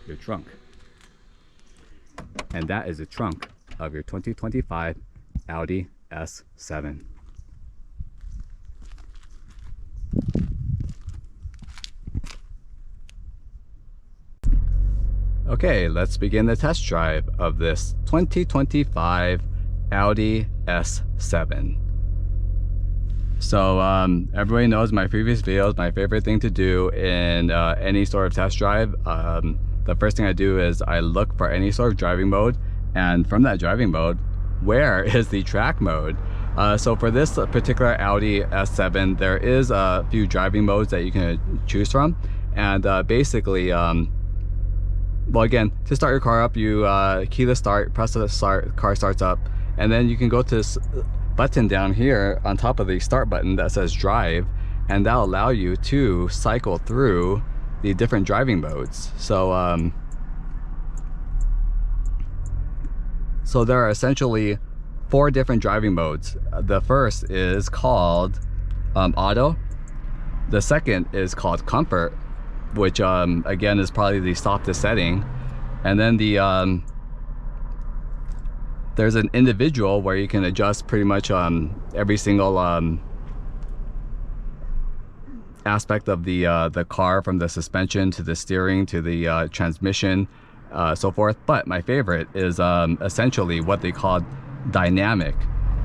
your trunk. And that is the trunk of your 2025 Audi S7. Okay, let's begin the test drive of this 2025 Audi S7. So everybody knows my previous videos, my favorite thing to do in any sort of test drive, the first thing I do is I look for any sort of driving mode, and from that driving mode, where is the track mode? So for this particular Audi S7, there is a few driving modes that you can choose from, and basically, well, again, to start your car up, you keyless start, press the start, car starts up, and then you can go to this button down here on top of the start button that says drive, and that'll allow you to cycle through the different driving modes. So so there are essentially 4 different driving modes. The first is called auto. The second is called comfort, which again is probably the softest setting. And then the there's an individual where you can adjust pretty much every single aspect of the car, from the suspension to the steering to the transmission, so forth. But my favorite is essentially what they call dynamic.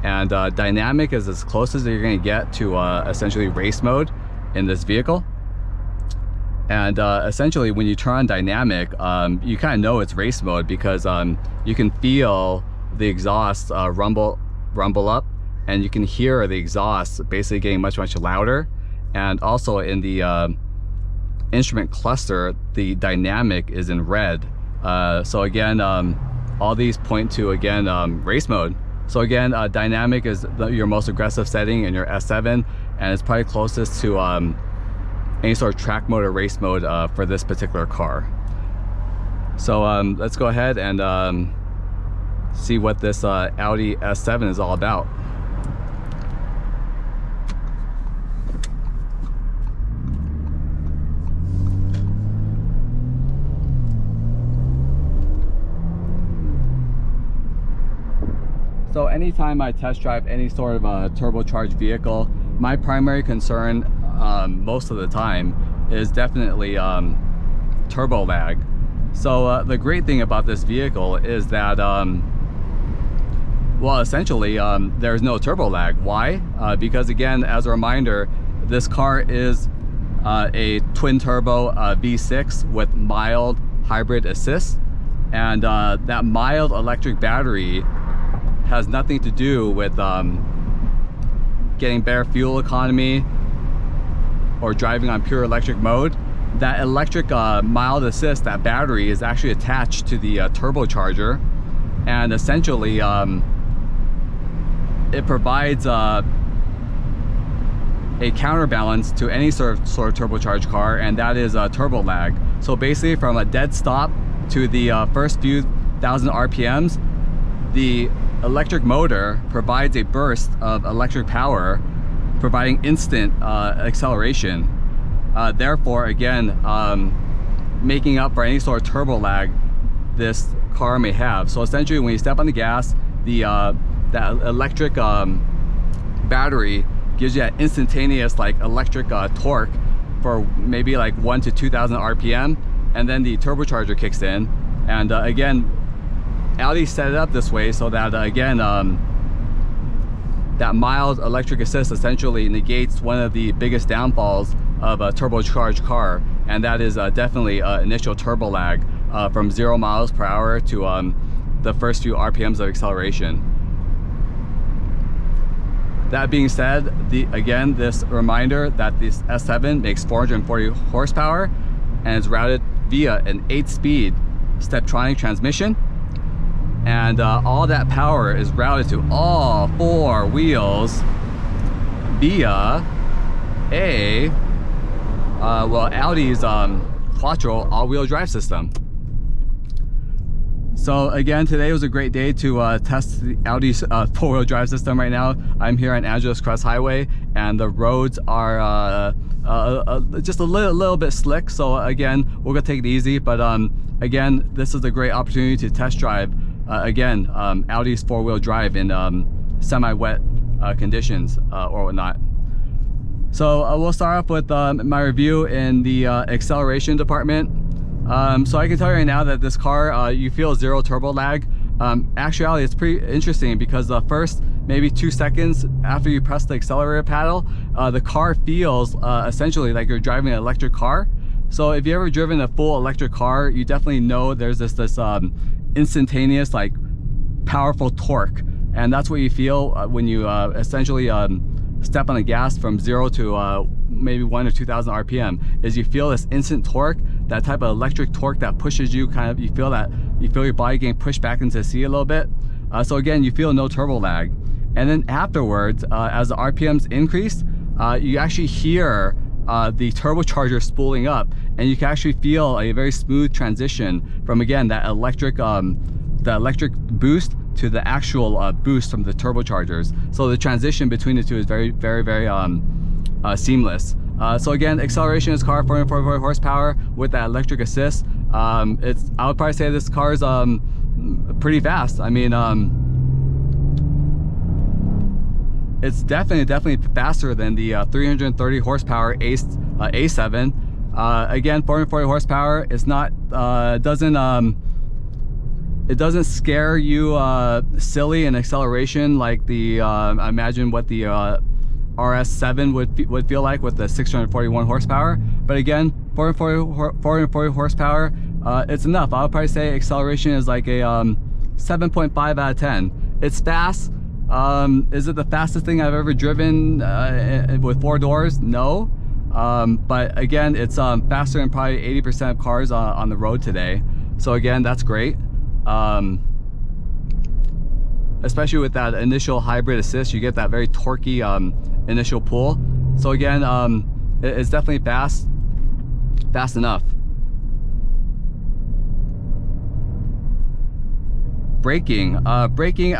And dynamic is as close as you're going to get to essentially race mode in this vehicle. And essentially when you turn on dynamic, you kind of know it's race mode, because you can feel the exhaust rumble up, and you can hear the exhaust basically getting much louder. And also in the instrument cluster, the dynamic is in red. So again, all these point to, again, race mode. So again, dynamic is your most aggressive setting in your S7, and it's probably closest to any sort of track mode or race mode for this particular car. So let's go ahead and see what this Audi S7 is all about. So anytime I test drive any sort of a turbocharged vehicle, my primary concern most of the time is definitely turbo lag. So the great thing about this vehicle is that well, essentially there's no turbo lag. Why? Because again, as a reminder, this car is a twin turbo V6 with mild hybrid assist, and that mild electric battery has nothing to do with getting better fuel economy or driving on pure electric mode. That electric mild assist, that battery, is actually attached to the turbocharger, and essentially it provides a counterbalance to any sort of turbocharged car, and that is turbo lag. So basically, from a dead stop to the first few thousand RPMs, the electric motor provides a burst of electric power, providing instant acceleration. Therefore, again, making up for any sort of turbo lag this car may have. So essentially, when you step on the gas, that electric battery gives you that instantaneous like electric torque for maybe like 1,000 to 2,000 RPM, and then the turbocharger kicks in. And again, Audi set it up this way so that again, that mild electric assist essentially negates one of the biggest downfalls of a turbocharged car, and that is definitely initial turbo lag from 0 miles per hour to the first few RPMs of acceleration. That being said, again, this reminder that this S7 makes 440 horsepower and is routed via an 8-speed Steptronic transmission, and all that power is routed to all 4 wheels via a well, Audi's quattro all-wheel drive system. So again, today was a great day to test the Audi's 4-wheel drive system. Right now I'm here on Angeles Crest Highway, and the roads are just a little bit slick, so again, we're gonna take it easy. But again, this is a great opportunity to test drive again Audi's 4-wheel drive in semi-wet conditions or whatnot. So we'll start off with my review in the acceleration department. So I can tell you right now that this car, you feel 0 turbo lag. Actually, it's pretty interesting because the first maybe 2 seconds after you press the accelerator pedal, the car feels essentially like you're driving an electric car. So if you've ever driven a full electric car, you definitely know there's this instantaneous, like, powerful torque, and that's what you feel when you essentially step on the gas from 0 to maybe 1,000 or 2,000 RPM. Is you feel this instant torque, that type of electric torque that pushes you, kind of, you feel your body getting pushed back into the seat a little bit. So again, you feel no turbo lag. And then afterwards, as the RPMs increase, you actually hear the turbocharger spooling up, and you can actually feel a very smooth transition from, again, that electric boost to the actual boost from the turbochargers. So the transition between the two is very seamless. So again, acceleration in this car, 440 horsepower with that electric assist. I would probably say this car is pretty fast. I mean, it's definitely faster than the 330 horsepower A7. Again, 440 horsepower. It's not it doesn't scare you silly in acceleration like the I imagine what the RS7 would feel like with the 641 horsepower. But again, 440 horsepower, it's enough. I would probably say acceleration is like a 7.5 out of 10. It's fast. Is it the fastest thing I've ever driven with 4 doors? No. But again, it's faster than probably 80% of cars on the road today. So again, that's great. Especially with that initial hybrid assist, you get that very torquey initial pull. So again, it's definitely fast enough. Braking, I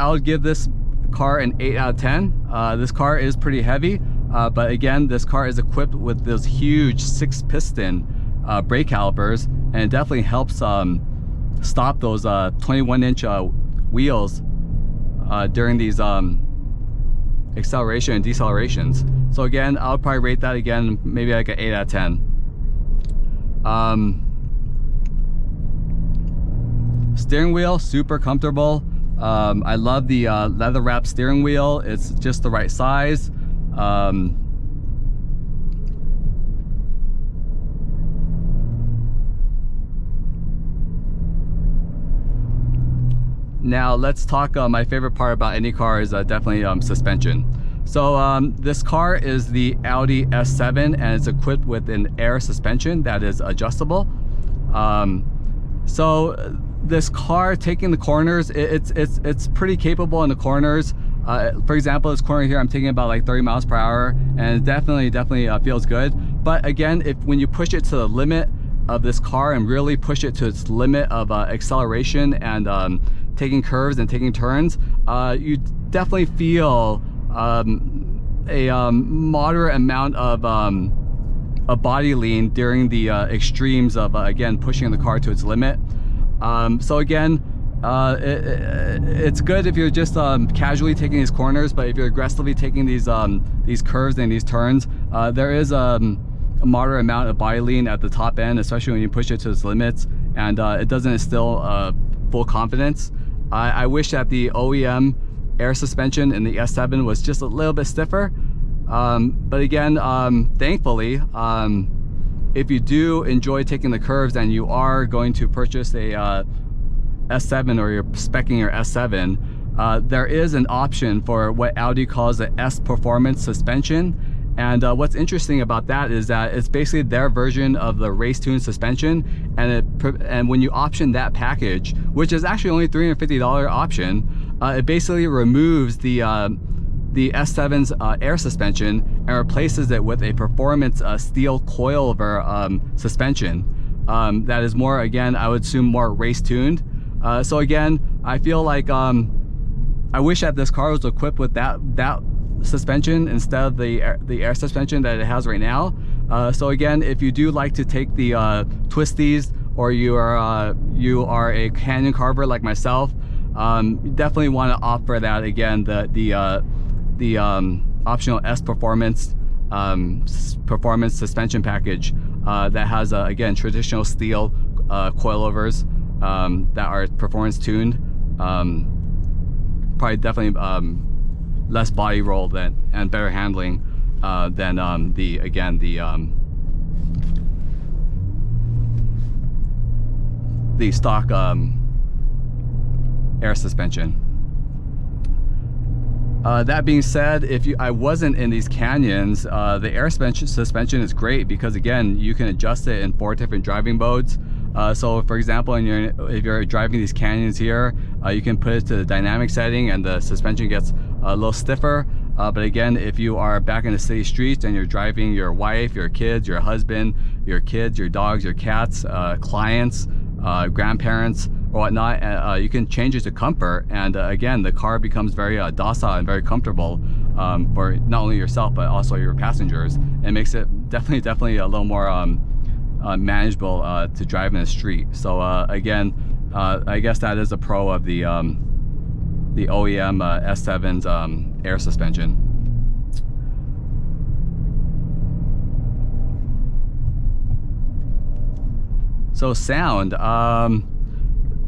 would give this car an 8 out of 10. This car is pretty heavy, but again, this car is equipped with those huge 6-piston brake calipers, and it definitely helps stop those 21-inch wheels during these acceleration and decelerations. So again, I'll probably rate that again maybe like an 8 out of 10. Steering wheel, super comfortable. I love the leather wrap steering wheel. It's just the right size. Now let's talk, my favorite part about any car is definitely suspension. So this car is the Audi S7 and it's equipped with an air suspension that is adjustable. So this car taking the corners, it's pretty capable in the corners. For example, this corner here, I'm taking about like 30 miles per hour and it definitely feels good. But again, when you push it to the limit of this car and really push it to its limit of acceleration and taking curves and taking turns, you definitely feel a moderate amount of a body lean during the extremes of again pushing the car to its limit. So again, it's good if you're just casually taking these corners, but if you're aggressively taking these curves and these turns, there is a moderate amount of body lean at the top end, especially when you push it to its limits, and it doesn't instill full confidence. I wish that the OEM air suspension in the S7 was just a little bit stiffer, but again, thankfully, if you do enjoy taking the curves and you are going to purchase a S7 or you're speccing your S7, there is an option for what Audi calls the S Performance suspension. And what's interesting about that is that it's basically their version of the race tune suspension, and when you option that package, which is actually only $350 option, it basically removes the S7's air suspension and replaces it with a performance steel coilover suspension that is more, again, I would assume more race tuned. So again, I feel like I wish that this car was equipped with that suspension instead of the air suspension that it has right now. So again, if you do like to take the twisties, or you are a canyon carver like myself, you definitely want to opt for that. Again, the optional S Performance suspension package that has again traditional steel coilovers that are performance tuned. Probably definitely less body roll and better handling than the stock air suspension. That being said, if I wasn't in these canyons, the air suspension is great because again, you can adjust it in 4 different driving modes. So for example, if you're driving these canyons here, you can put it to the dynamic setting and the suspension gets a little stiffer. But again, if you are back in the city streets and you're driving your wife, your kids, your husband, your kids, your dogs, your cats, clients, grandparents, or whatnot, you can change it to comfort, and again, the car becomes very docile and very comfortable for not only yourself but also your passengers. It makes it definitely a little more manageable to drive in the street. So again, I guess that is a pro of the OEM S7's air suspension. So sound.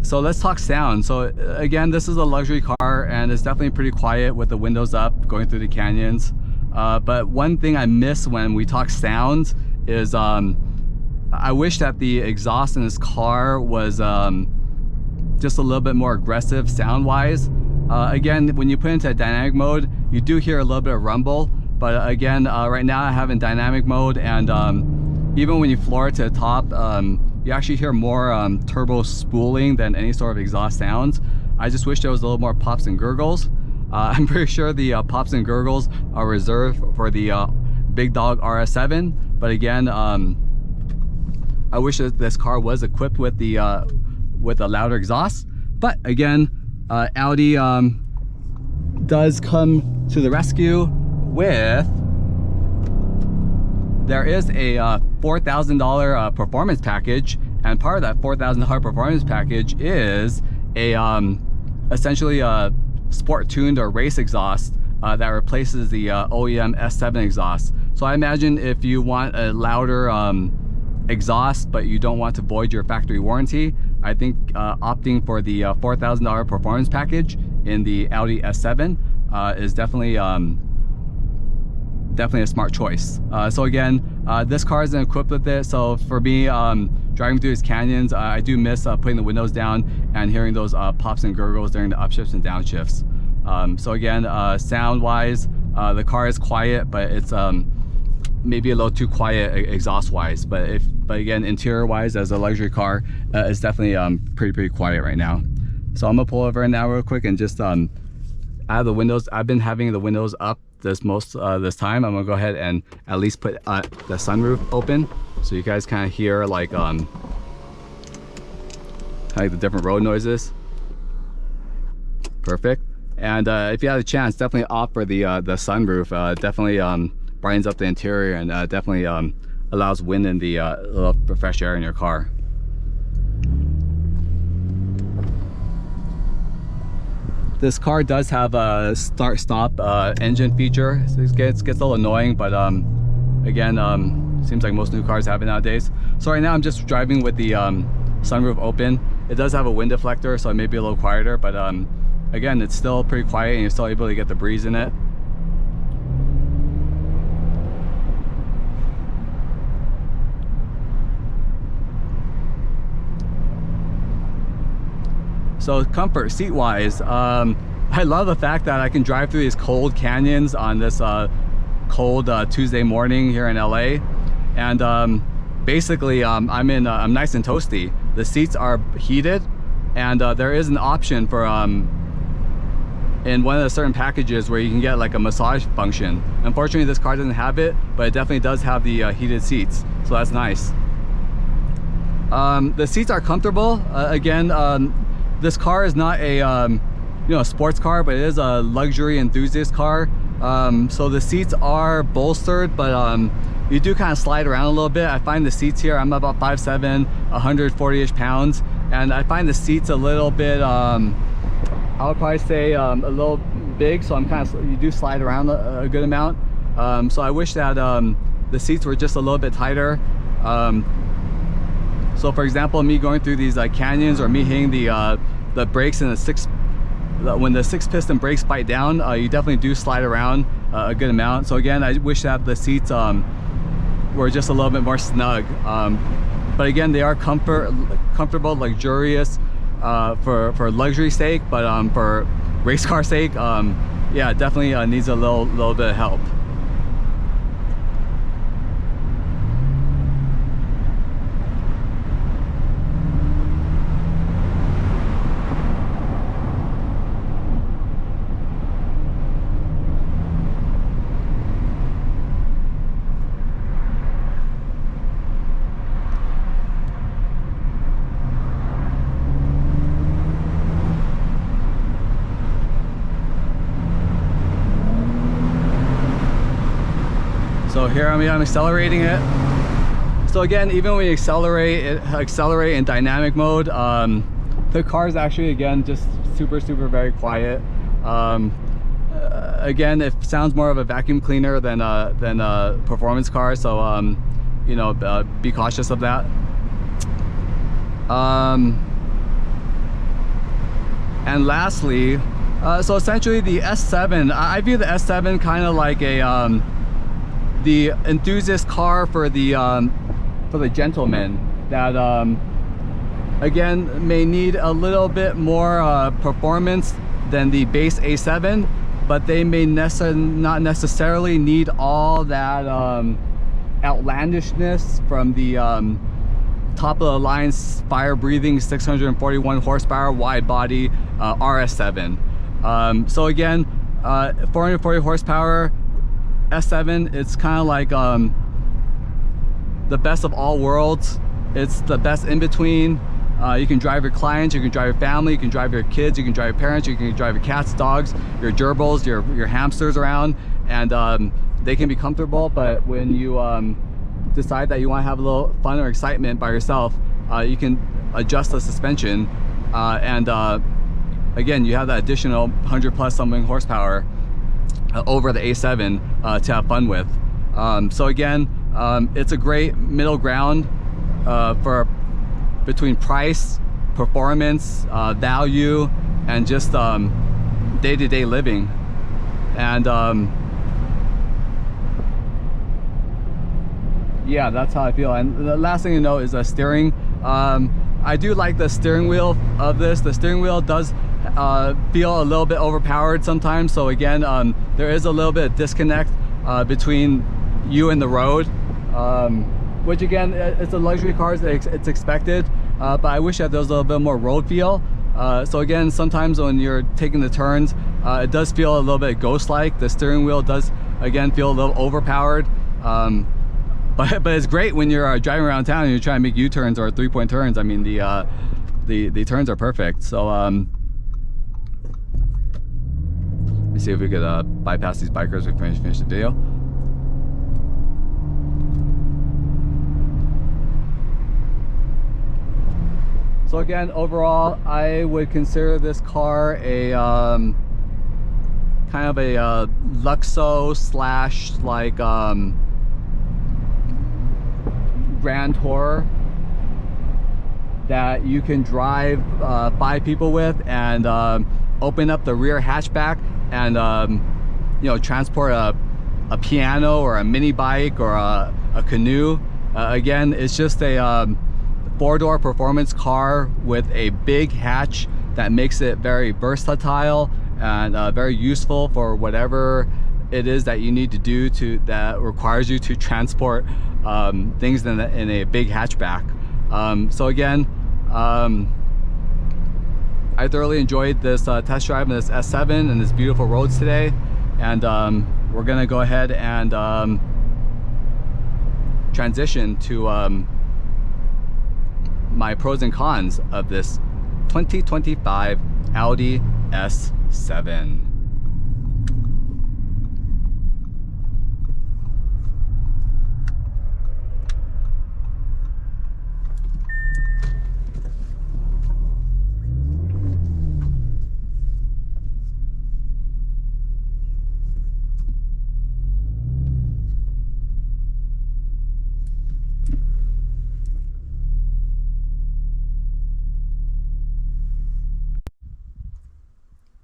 So let's talk sound. So again, this is a luxury car and it's definitely pretty quiet with the windows up going through the canyons. But one thing I miss when we talk sounds is I wish that the exhaust in this car was just a little bit more aggressive sound-wise. Again, when you put it into dynamic mode, you do hear a little bit of rumble. But again, right now I have in dynamic mode, and even when you floor it to the top, you actually hear more turbo spooling than any sort of exhaust sounds. I just wish there was a little more pops and gurgles. I'm pretty sure the pops and gurgles are reserved for the big dog RS7. But again, I wish that this car was equipped with a louder exhaust. But again, Audi does come to the rescue with, there is a $4,000 performance package, and part of that $4,000 performance package is a essentially a sport tuned or race exhaust that replaces the OEM S7 exhaust. So I imagine if you want a louder exhaust but you don't want to void your factory warranty, I think opting for the $4,000 performance package in the Audi S7 is definitely a smart choice. So again, this car isn't equipped with it, so for me driving through these canyons, I do miss putting the windows down and hearing those pops and gurgles during the upshifts and downshifts. So again, sound wise, the car is quiet, but it's maybe a little too quiet exhaust wise, but again, interior wise, as a luxury car, it's definitely pretty quiet right now. So I'm gonna pull over now real quick and just out of the windows, I've been having the windows up this time. I'm gonna go ahead and at least put the sunroof open so you guys kind of hear like the different road noises. Perfect. And if you have a chance, definitely opt for the sunroof. Definitely brightens up the interior and definitely allows wind in the little fresh air in your car. This car does have a start-stop engine feature. So it gets a little annoying, but again, seems like most new cars have it nowadays. So right now I'm just driving with the sunroof open. It does have a wind deflector, so it may be a little quieter, but again, it's still pretty quiet and you're still able to get the breeze in it. So comfort, seat-wise, I love the fact that I can drive through these cold canyons on this cold Tuesday morning here in LA, and basically I'm nice and toasty. The seats are heated, and there is an option for in one of the certain packages where you can get like a massage function. Unfortunately, this car doesn't have it, but it definitely does have the heated seats, so that's nice. The seats are comfortable. Again, this car is not a a sports car, but it is a luxury enthusiast car. So the seats are bolstered, but you do kind of slide around a little bit. I find the seats here, I'm about 5'7", 140-ish pounds, and I find the seats a little bit, I would probably say a little big, so I'm kind of, you do slide around a good amount. So I wish that the seats were just a little bit tighter. So for example, me going through these canyons, or me hitting the brakes in when the 6-piston brakes bite down, you definitely do slide around a good amount. So again, I wish that the seats were just a little bit more snug. But again, they are comfortable, luxurious for luxury sake, but for race car sake, yeah, it definitely needs a little bit of help. So here I'm accelerating it. So again, even when you accelerate in dynamic mode, the car is actually, again, just super very quiet. Again, it sounds more of a vacuum cleaner than a performance car, so you know, be cautious of that. And lastly, so essentially the S7, I view the S7 kind of like a the enthusiast car for the gentleman that again may need a little bit more performance than the base A7, but they may not necessarily need all that outlandishness from the top of the line fire breathing 641 horsepower wide body RS7. So again, 440 horsepower S7, it's kind of like the best of all worlds. It's the best in between. You can drive your clients, you can drive your family, you can drive your kids, you can drive your parents, you can drive your cats, dogs, your gerbils, your hamsters around, and they can be comfortable. But when you decide that you want to have a little fun or excitement by yourself, you can adjust the suspension and again, you have that additional 100 plus something horsepower over the A7 to have fun with. So again, it's a great middle ground for between price, performance, value, and just day-to-day living. And yeah, that's how I feel. And the last thing to note is the steering. I do like the steering wheel of this. The steering wheel does feel a little bit overpowered sometimes. So again, there is a little bit of disconnect between you and the road, which again, it's a luxury car, it's expected, but I wish that there was a little bit more road feel. So again, sometimes when you're taking the turns, it does feel a little bit ghost-like. The steering wheel does, again, feel a little overpowered. But it's great when you're driving around town and you're trying to make U-turns or three-point turns. I mean, the turns are perfect. So let me see if we could bypass these bikers. We finish the video. So again, overall, I would consider this car a kind of a Luxo slash like Grand Tourer that you can drive 5 people with, and open up the rear hatchback and you know, transport a piano or a mini bike or a canoe. Again, it's just a 4-door performance car with a big hatch that makes it very versatile and very useful for whatever it is that you need to do that requires you to transport things in a big hatchback. So again, I thoroughly enjoyed this test drive in this S7 and this beautiful roads today, and we're gonna go ahead and transition to my pros and cons of this 2025 Audi S7.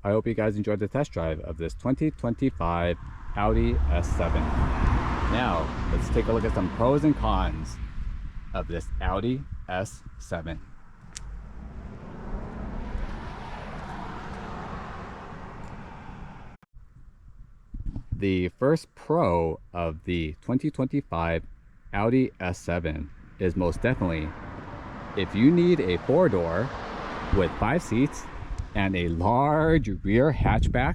I hope you guys enjoyed the test drive of this 2025 Audi S7. Now, let's take a look at some pros and cons of this Audi S7. The first pro of the 2025 Audi S7 is most definitely, if you need a 4-door with 5 seats and a large rear hatchback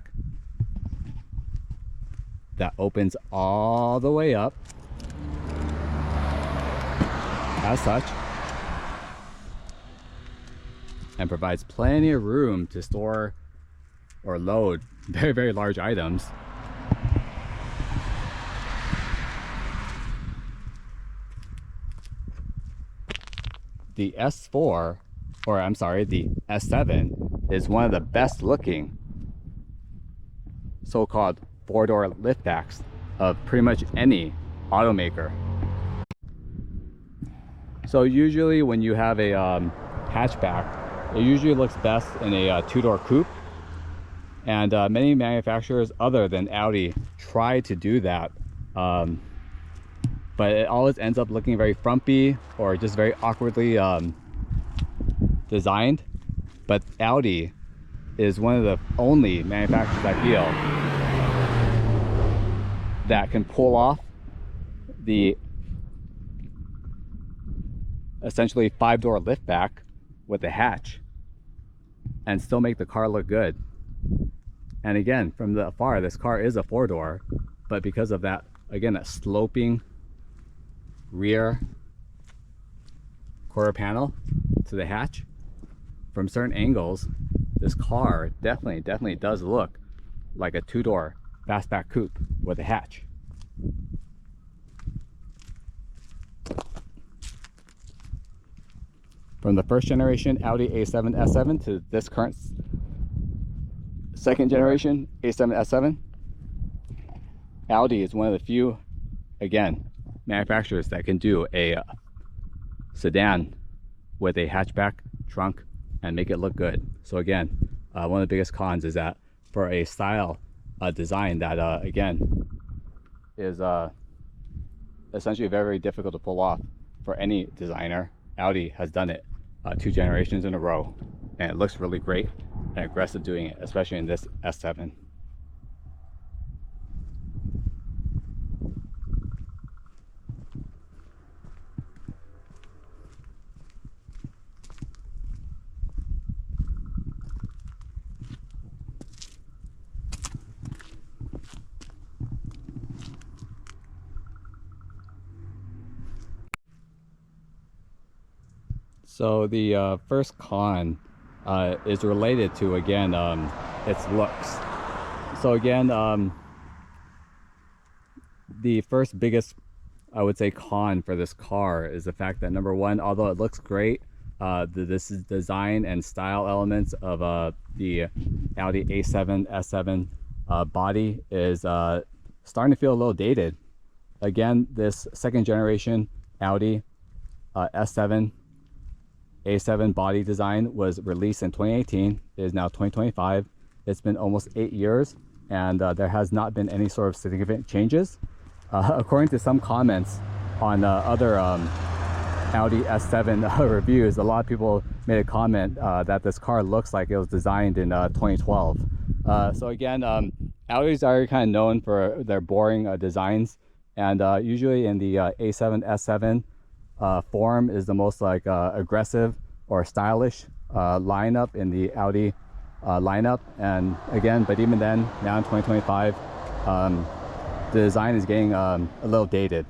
that opens all the way up as such and provides plenty of room to store or load very, very large items. The S4, or I'm sorry, the S7 is one of the best looking so-called 4-door liftbacks of pretty much any automaker. So usually when you have a hatchback, it usually looks best in a 2-door coupe, and many manufacturers other than Audi try to do that, but it always ends up looking very frumpy or just very awkwardly designed. But Audi is one of the only manufacturers, I feel, that can pull off the essentially 5-door liftback with a hatch and still make the car look good. And again, from the afar, this car is a 4-door, but because of that, again, that sloping rear quarter panel to the hatch, from certain angles, this car definitely does look like a 2-door fastback coupe with a hatch. From the first generation Audi A7 S7 to this current second generation A7 S7. Audi is one of the few, again, manufacturers that can do a sedan with a hatchback trunk and make it look good. So again, one of the biggest cons is that for a style design that again is essentially very, very difficult to pull off for any designer, Audi has done it 2 generations in a row, and it looks really great and aggressive doing it, especially in this S7. So the first con is related to, again, its looks. So again, the first biggest, I would say, con for this car is the fact that, number one, although it looks great, this is design and style elements of the Audi A7 S7 body is starting to feel a little dated. Again, this second generation Audi S7 A7 body design was released in 2018. It is now 2025. It's been almost 8 years, and there has not been any sort of significant changes. According to some comments on other Audi S7 reviews, a lot of people made a comment that this car looks like it was designed in 2012. So again, Audis are kind of known for their boring designs, and usually in the A7 S7 form is the most like aggressive or stylish lineup in the Audi lineup. And again, but even then, now in 2025, the design is getting a little dated,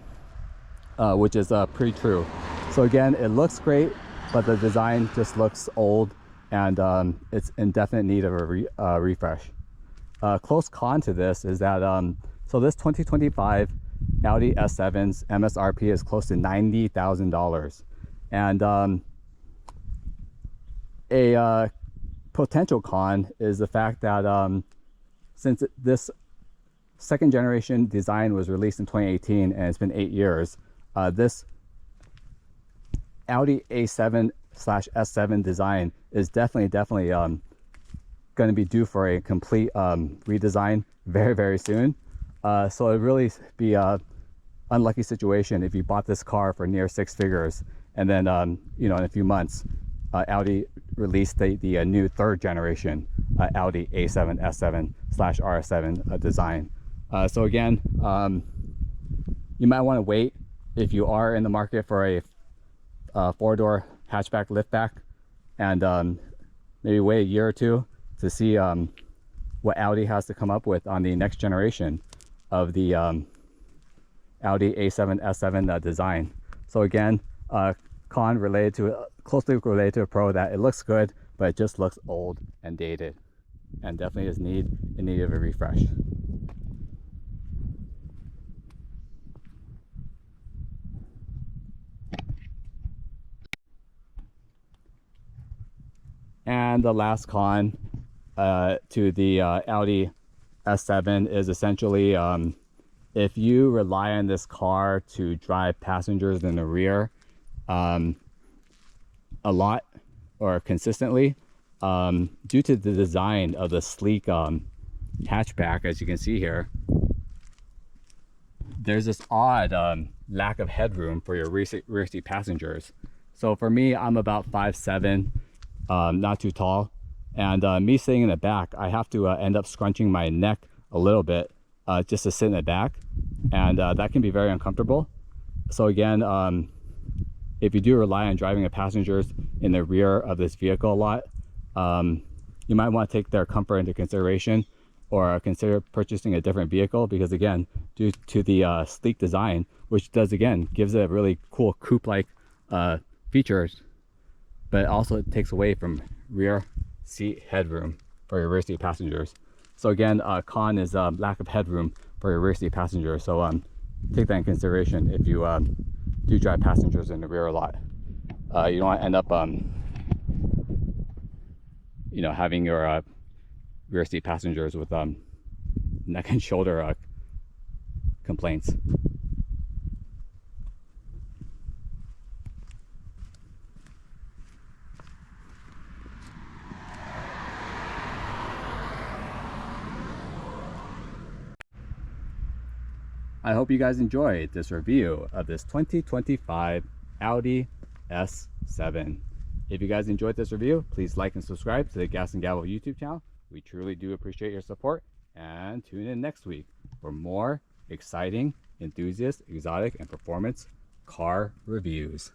which is pretty true. So again, it looks great, but the design just looks old, and it's in definite need of a refresh. Close con to this is that so this 2025 Audi S7's MSRP is close to $90,000, and a potential con is the fact that since this second generation design was released in 2018 and it's been 8 years, this Audi A7/S7 design is definitely going to be due for a complete redesign very, very soon. So it'd really be a unlucky situation if you bought this car for near 6 figures, and then you know, in a few months Audi released the new third generation Audi A7 S7/RS7 design. So again, you might want to wait if you are in the market for a 4-door hatchback liftback, and maybe wait a year or two to see what Audi has to come up with on the next generation of the Audi A7 S7 design. So again, con related to, closely related to a pro, that it looks good, but it just looks old and dated, and definitely is in need of a refresh. And the last con to the Audi S7 is essentially if you rely on this car to drive passengers in the rear a lot or consistently, due to the design of the sleek hatchback, as you can see here, there's this odd lack of headroom for your rear seat passengers. So for me, I'm about 5'7", not too tall, and me sitting in the back, I have to end up scrunching my neck a little bit just to sit in the back, and that can be very uncomfortable. So again, if you do rely on driving the passengers in the rear of this vehicle a lot, you might want to take their comfort into consideration, or consider purchasing a different vehicle, because again, due to the sleek design, which does, again, gives it a really cool coupe-like features, but also it takes away from rear seat headroom for your rear seat passengers. So again, con is lack of headroom for your rear seat passengers. So take that in consideration if you do drive passengers in the rear a lot. You don't want to end up you know, having your rear seat passengers with neck and shoulder complaints. I hope you guys enjoyed this review of this 2025 Audi S7. If you guys enjoyed this review, please like and subscribe to the Gas and Gavel YouTube channel. We truly do appreciate your support, and tune in next week for more exciting, enthusiast, exotic, and performance car reviews.